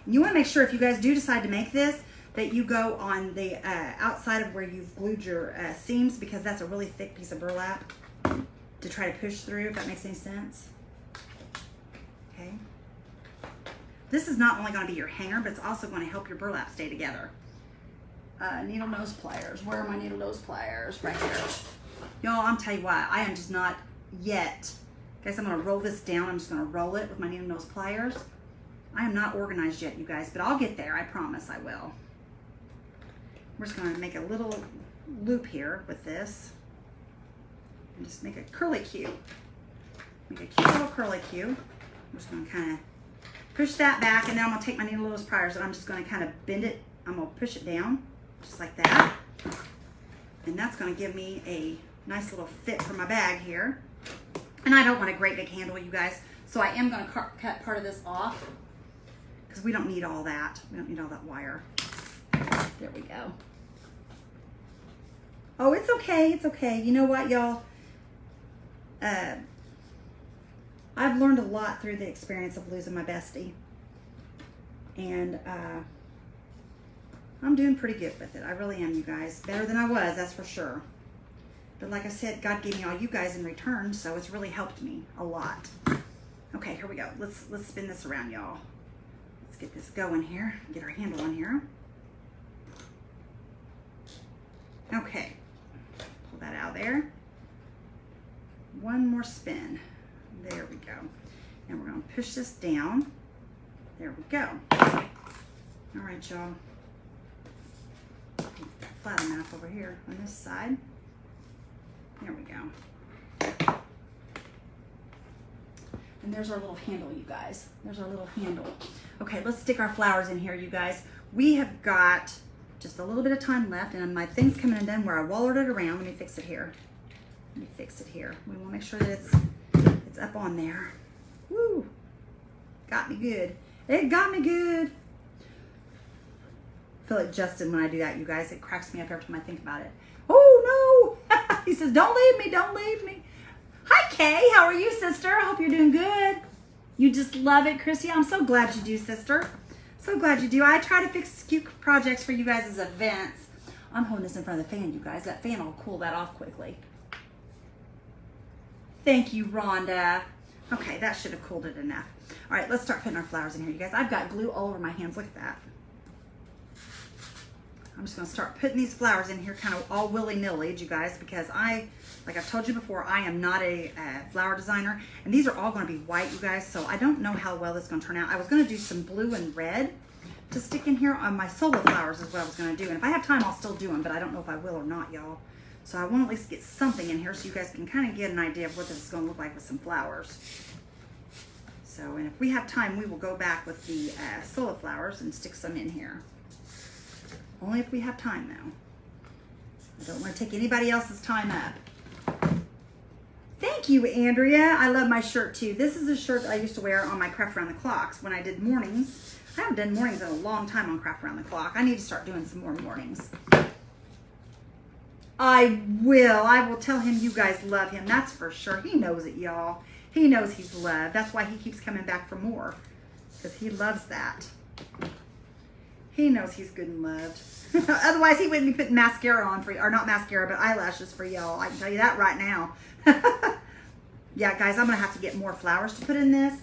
And you want to make sure if you guys do decide to make this, that you go on the outside of where you've glued your seams, because that's a really thick piece of burlap to try to push through, if that makes any sense. Okay. This is not only going to be your hanger, but it's also going to help your burlap stay together. Needle nose pliers. Where are my needle nose pliers? Right here. Y'all, I'm telling you what, I am just not yet. Guys, I'm going to roll this down. I'm just going to roll it with my needle nose pliers. I am not organized yet, you guys, but I'll get there. I promise I will. We're just going to make a little loop here with this. And just make a curly Q. Make a cute little curly Q. I'm just going to kind of push that back, and then I'm going to take my needle nose pliers and I'm just going to kind of bend it. I'm going to push it down just like that. And that's going to give me a nice little fit for my bag here. And I don't want a great big handle, you guys. So I am going to cut part of this off because we don't need all that. We don't need all that wire. There we go. Oh, it's okay. It's okay. You know what, y'all? I've learned a lot through the experience of losing my bestie. And I'm doing pretty good with it. I really am, you guys. Better than I was, that's for sure. But like I said, God gave me all you guys in return, so it's really helped me a lot. Okay, here we go. Let's spin this around, y'all. Let's get this going here. Get our handle on here. Okay. Pull that out of there. One more spin. There we go. And we're going to push this down. There we go. All right, y'all. Flat enough over here on this side. There we go. And there's our little handle, you guys. There's our little handle. Okay, let's stick our flowers in here, you guys. We have got just a little bit of time left, and my thing's coming undone where I wallowed it around. Let me fix it here. Let me fix it here. We want to make sure that it's up on there. Woo! Got me good. It got me good. I feel like Justin when I do that, you guys. It cracks me up every time I think about it. Oh, no! He says, don't leave me, don't leave me. Hi, Kay. How are you, sister? I hope you're doing good. You just love it, Chrissy. I'm so glad you do, sister. So glad you do. I try to fix cute projects for you guys as events. I'm holding this in front of the fan, you guys. That fan will cool that off quickly. Thank you, Rhonda. Okay, that should have cooled it enough. All right, let's start putting our flowers in here, you guys. I've got glue all over my hands. Look at that. I'm just gonna start putting these flowers in here kind of all willy-nilly, you guys, because like I've told you before, I am not a flower designer, and these are all gonna be white, you guys, so I don't know how well this is gonna turn out. I was gonna do some blue and red to stick in here on my solo flowers is what I was gonna do, and if I have time, I'll still do them, but I don't know if I will or not, y'all. So I want to at least get something in here so you guys can kind of get an idea of what this is gonna look like with some flowers. So, and if we have time, we will go back with the solo flowers and stick some in here. Only if we have time, though. I don't want to take anybody else's time up. Thank you, Andrea. I love my shirt, too. This is a shirt that I used to wear on my Craft Around the Clocks when I did mornings. I haven't done mornings in a long time on Craft Around the Clock. I need to start doing some more mornings. I will. I will tell him you guys love him. That's for sure. He knows it, y'all. He knows he's loved. That's why he keeps coming back for more, because he loves that. He knows he's good and loved. Otherwise, he wouldn't be putting mascara on for you, or not mascara, but eyelashes for y'all. I can tell you that right now. Yeah, guys, I'm going to have to get more flowers to put in this.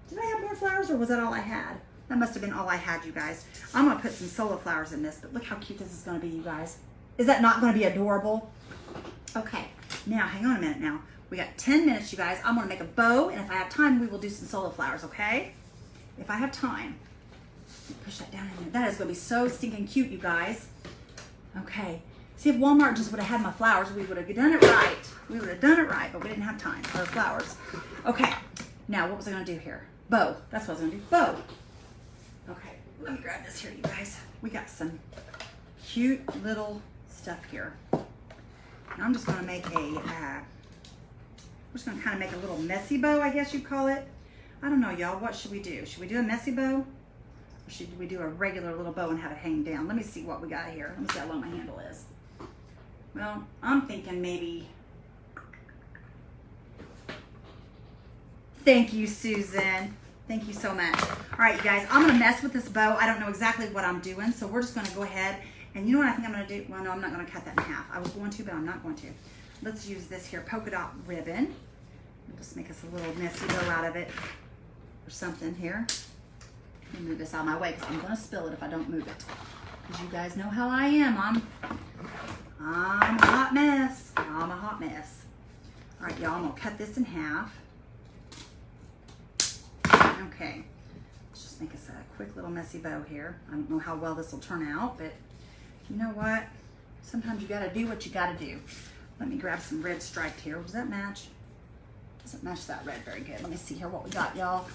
Did I have more flowers, or was that all I had? That must have been all I had, you guys. I'm going to put some solo flowers in this, but look how cute this is going to be, you guys. Is that not going to be adorable? Okay, now, hang on a minute now. We got 10 minutes, you guys. I'm going to make a bow, and if I have time, we will do some solo flowers, okay? If I have time. Push that down in there. That is going to be so stinking cute, you guys. Okay. See, if Walmart just would have had my flowers, we would have done it right. We would have done it right, but we didn't have time for the flowers. Okay. Now, what was I going to do here? Bow. That's what I was going to do. Bow. Okay. Let me grab this here, you guys. We got some cute little stuff here. Now I'm just going to make a, we're just going to kind of make a little messy bow, I guess you'd call it. I don't know, y'all. What should we do? Should we do a messy bow? Or should we do a regular little bow and have it hang down? Let me see what we got here. Let me see how long my handle is. Well, I'm thinking maybe... Thank you, Susan. Thank you so much. All right, you guys, I'm going to mess with this bow. I don't know exactly what I'm doing, so we're just going to go ahead. And you know what I think I'm going to do? Well, no, I'm not going to cut that in half. I was going to, but I'm not going to. Let's use this here polka dot ribbon. We'll just make us a little messy bow out of it or something here. Let me move this out of my way because I'm going to spill it if I don't move it. Because you guys know how I am. I'm a hot mess. I'm a hot mess. All right, y'all, I'm going to cut this in half. Okay. Let's just make us a quick little messy bow here. I don't know how well this will turn out, but you know what? Sometimes you got to do what you got to do. Let me grab some red striped here. Does that match? Doesn't match that red very good. Let me see here what we got, y'all.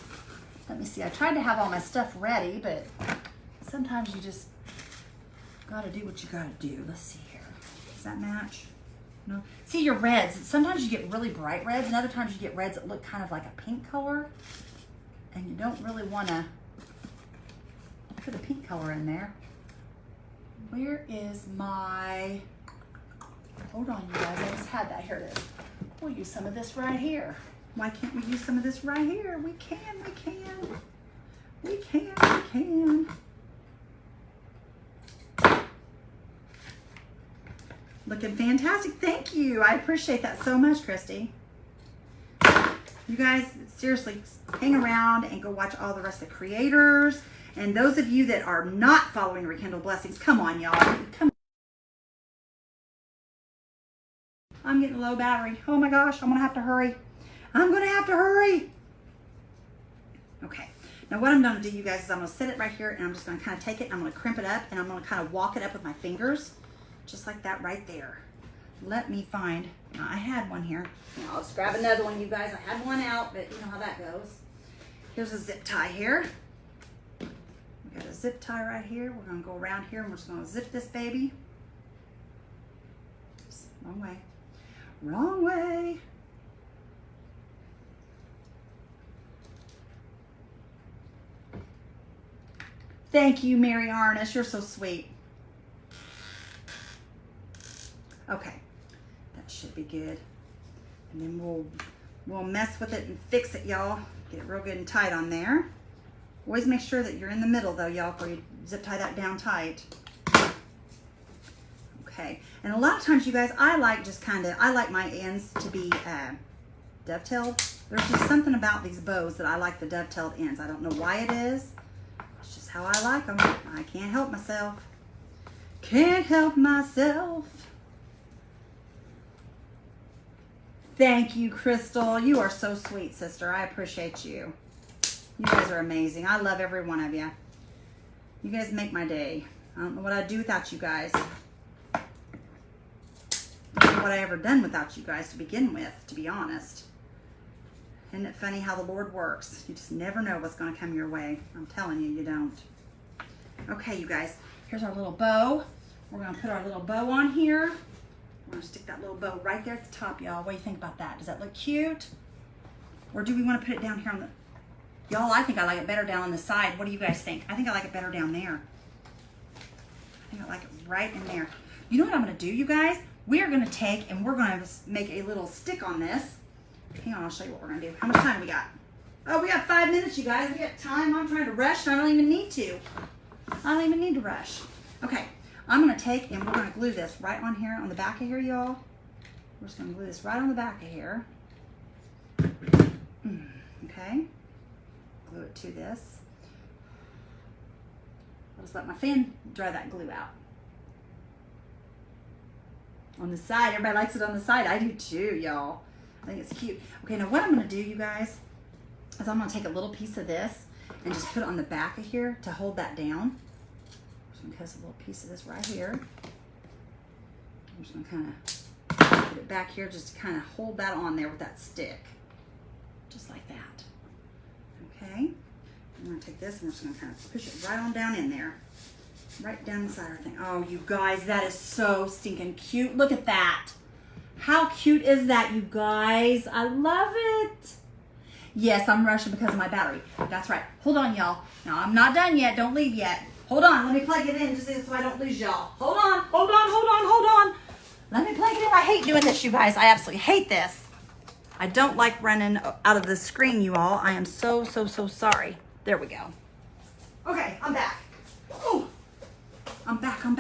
Let me see. I tried to have all my stuff ready, but sometimes you just got to do what you got to do. Let's see here. Does that match? No. See, your reds. Sometimes you get really bright reds, and other times you get reds that look kind of like a pink color, and you don't really want to put a pink color in there. Where is my... Hold on, you guys. I just had that. Here it is. We'll use some of this right here. Why can't we use some of this right here? We can, we can. We can, we can. Looking fantastic. Thank you. I appreciate that so much, Christy. You guys, seriously, hang around and go watch all the rest of the creators. And those of you that are not following Rekindle Blessings, come on, y'all. Come on. I'm getting low battery. Oh my gosh, I'm gonna have to hurry. I'm gonna have to hurry. Okay, now what I'm gonna do, you guys, is I'm gonna set it right here, and I'm just gonna kind of take it, and I'm gonna crimp it up, and I'm gonna kind of walk it up with my fingers, just like that right there. Let me find, now I had one here. Now let's grab another one, you guys. I had one out, but you know how that goes. Here's a zip tie here. We got a zip tie right here. We're gonna go around here, and we're just gonna zip this baby. Oops, wrong way. Wrong way. Thank you, Mary Arnish. You're so sweet. Okay, that should be good. And then we'll mess with it and fix it, y'all. Get it real good and tight on there. Always make sure that you're in the middle, though, y'all, before you zip tie that down tight. Okay, and a lot of times, you guys, I like my ends to be dovetailed. There's just something about these bows that I like the dovetailed ends. I don't know why it is. It's just how I like them. I can't help myself. Can't help myself. Thank you, Crystal. You are so sweet, sister. I appreciate you. You guys are amazing. I love every one of you. You guys make my day. I don't know what I'd do without you guys. Don't know what I ever done without you guys to begin with, to be honest. Isn't it funny how the Lord works? You just never know what's going to come your way. I'm telling you, you don't. Okay, you guys. Here's our little bow. We're going to put our little bow on here. We're going to stick that little bow right there at the top, y'all. What do you think about that? Does that look cute? Or do we want to put it down here on the... Y'all, I think I like it better down on the side. What do you guys think? I think I like it better down there. I think I like it right in there. You know what I'm going to do, you guys? We are going to take and we're going to make a little stick on this. Hang on, I'll show you what we're going to do. How much time we got? Oh, we got 5 minutes, you guys. We got time. I'm trying to rush and I don't even need to. I don't even need to rush. Okay, I'm going to take and we're going to glue this right on here, on the back of here, y'all. We're just going to glue this right on the back of here. Okay. Glue it to this. I'll just let my fan dry that glue out. On the side, everybody likes it on the side. I do too, y'all. I think it's cute. Okay, now what I'm gonna do, you guys, is I'm gonna take a little piece of this and just put it on the back of here to hold that down. So I'm gonna cut a little piece of this right here. I'm just gonna kind of put it back here just to kind of hold that on there with that stick. Just like that. Okay, I'm gonna take this and we're just gonna kind of push it right on down in there. Right down inside our thing. Oh, you guys, that is so stinking cute. Look at that. How cute is that, you guys? I love it. Yes, I'm rushing because of my battery. That's right. Hold on, y'all. Now, I'm not done yet. Don't leave yet. Hold on. Let me plug it in just so I don't lose y'all. Hold on. Hold on. Hold on. Hold on. Let me plug it in. I hate doing this, you guys. I absolutely hate this. I don't like running out of the screen, you all. I am so sorry. There we go. Okay, I'm back. Ooh. I'm back. I'm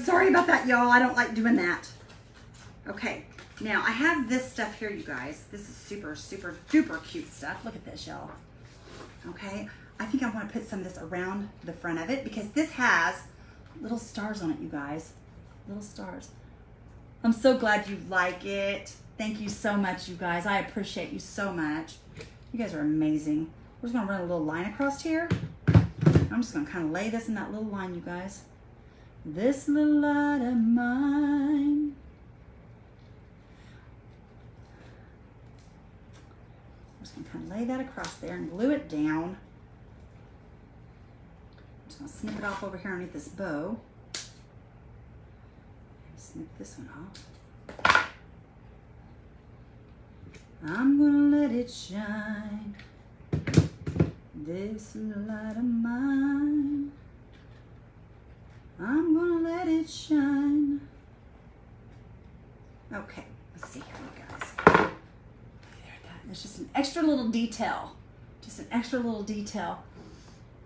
sorry about that, y'all. I don't like doing that. Okay, now I have this stuff here, you guys. This is super duper cute stuff. Look at this, y'all. Okay, I think I want to put some of this around the front of it because this has little stars on it, you guys. Little stars. I'm so glad you like it. Thank you so much, you guys. I appreciate you so much. You guys are amazing. We're just gonna run a little line across here. I'm just gonna kind of lay this in that little line, you guys. This little light of mine. I'm just gonna kind of lay that across there and glue it down. I'm just gonna snip it off over here underneath this bow. Snip this one off. I'm gonna let it shine. This little light of mine, I'm gonna let it shine. Okay, let's see here, you guys. There, there's just an extra little detail. Just an extra little detail.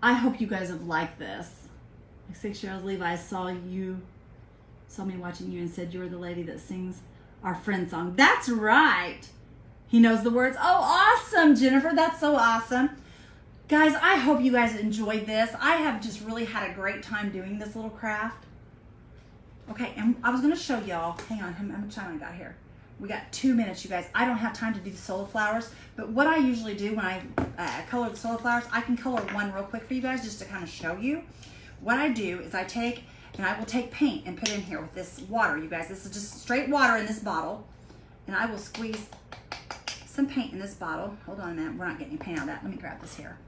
I hope you guys have liked this. Like 6-year-old Levi saw me watching you and said you were the lady that sings our friend song. That's right. He knows the words. Oh, awesome, Jennifer. That's so awesome. Guys, I hope you guys enjoyed this. I have just really had a great time doing this little craft. Okay, and I was going to show y'all. Hang on, how much time I got here? We got 2 minutes, you guys. I don't have time to do the solar flowers, but what I usually do when I color the solar flowers, I can color one real quick for you guys just to kind of show you. What I do is I will take paint and put in here with this water, you guys. This is just straight water in this bottle, and I will squeeze some paint in this bottle. Hold on a minute. We're not getting any paint out of that. Let me grab this here.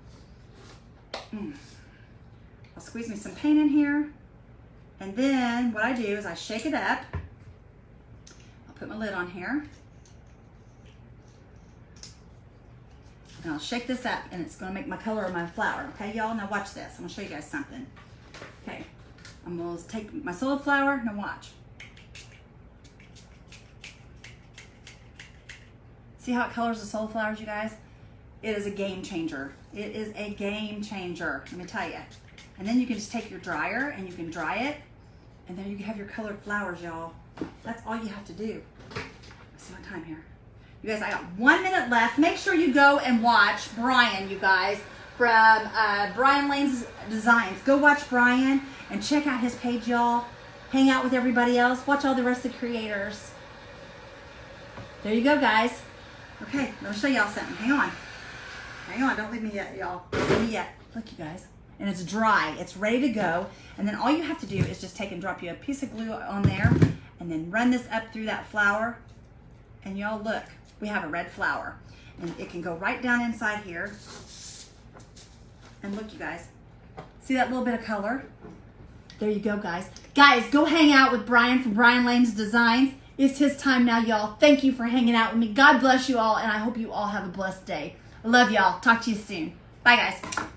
I'll squeeze me some paint in here, and then what I do is I shake it up. I'll put my lid on here, and I'll shake this up, and it's going to make my color of my flower. Okay, y'all? Now watch this. I'm going to show you guys something. Okay, I'm going to take my solar flower. Now watch. See how it colors the solar flowers, you guys? It is a game changer. It is a game changer, let me tell you. And then you can just take your dryer and you can dry it, and then you can have your colored flowers, y'all. That's all you have to do. Let's see my time here. You guys, I got 1 minute left. Make sure you go and watch Brian, you guys, from Brian Lane's Designs. Go watch Brian and check out his page, y'all. Hang out with everybody else. Watch all the rest of the creators. There you go, guys. Okay, let me show y'all something. Hang on. Hang on, don't leave me yet, y'all. Don't leave me yet. Look, you guys. And it's dry. It's ready to go. And then all you have to do is just take and drop you a piece of glue on there and then run this up through that flower. And y'all look, we have a red flower. And it can go right down inside here. And look, you guys. See that little bit of color? There you go, guys. Guys, go hang out with Brian from Brian Lane's Designs. It's his time now, y'all. Thank you for hanging out with me. God bless you all, and I hope you all have a blessed day. I love y'all. Talk to you soon. Bye, guys.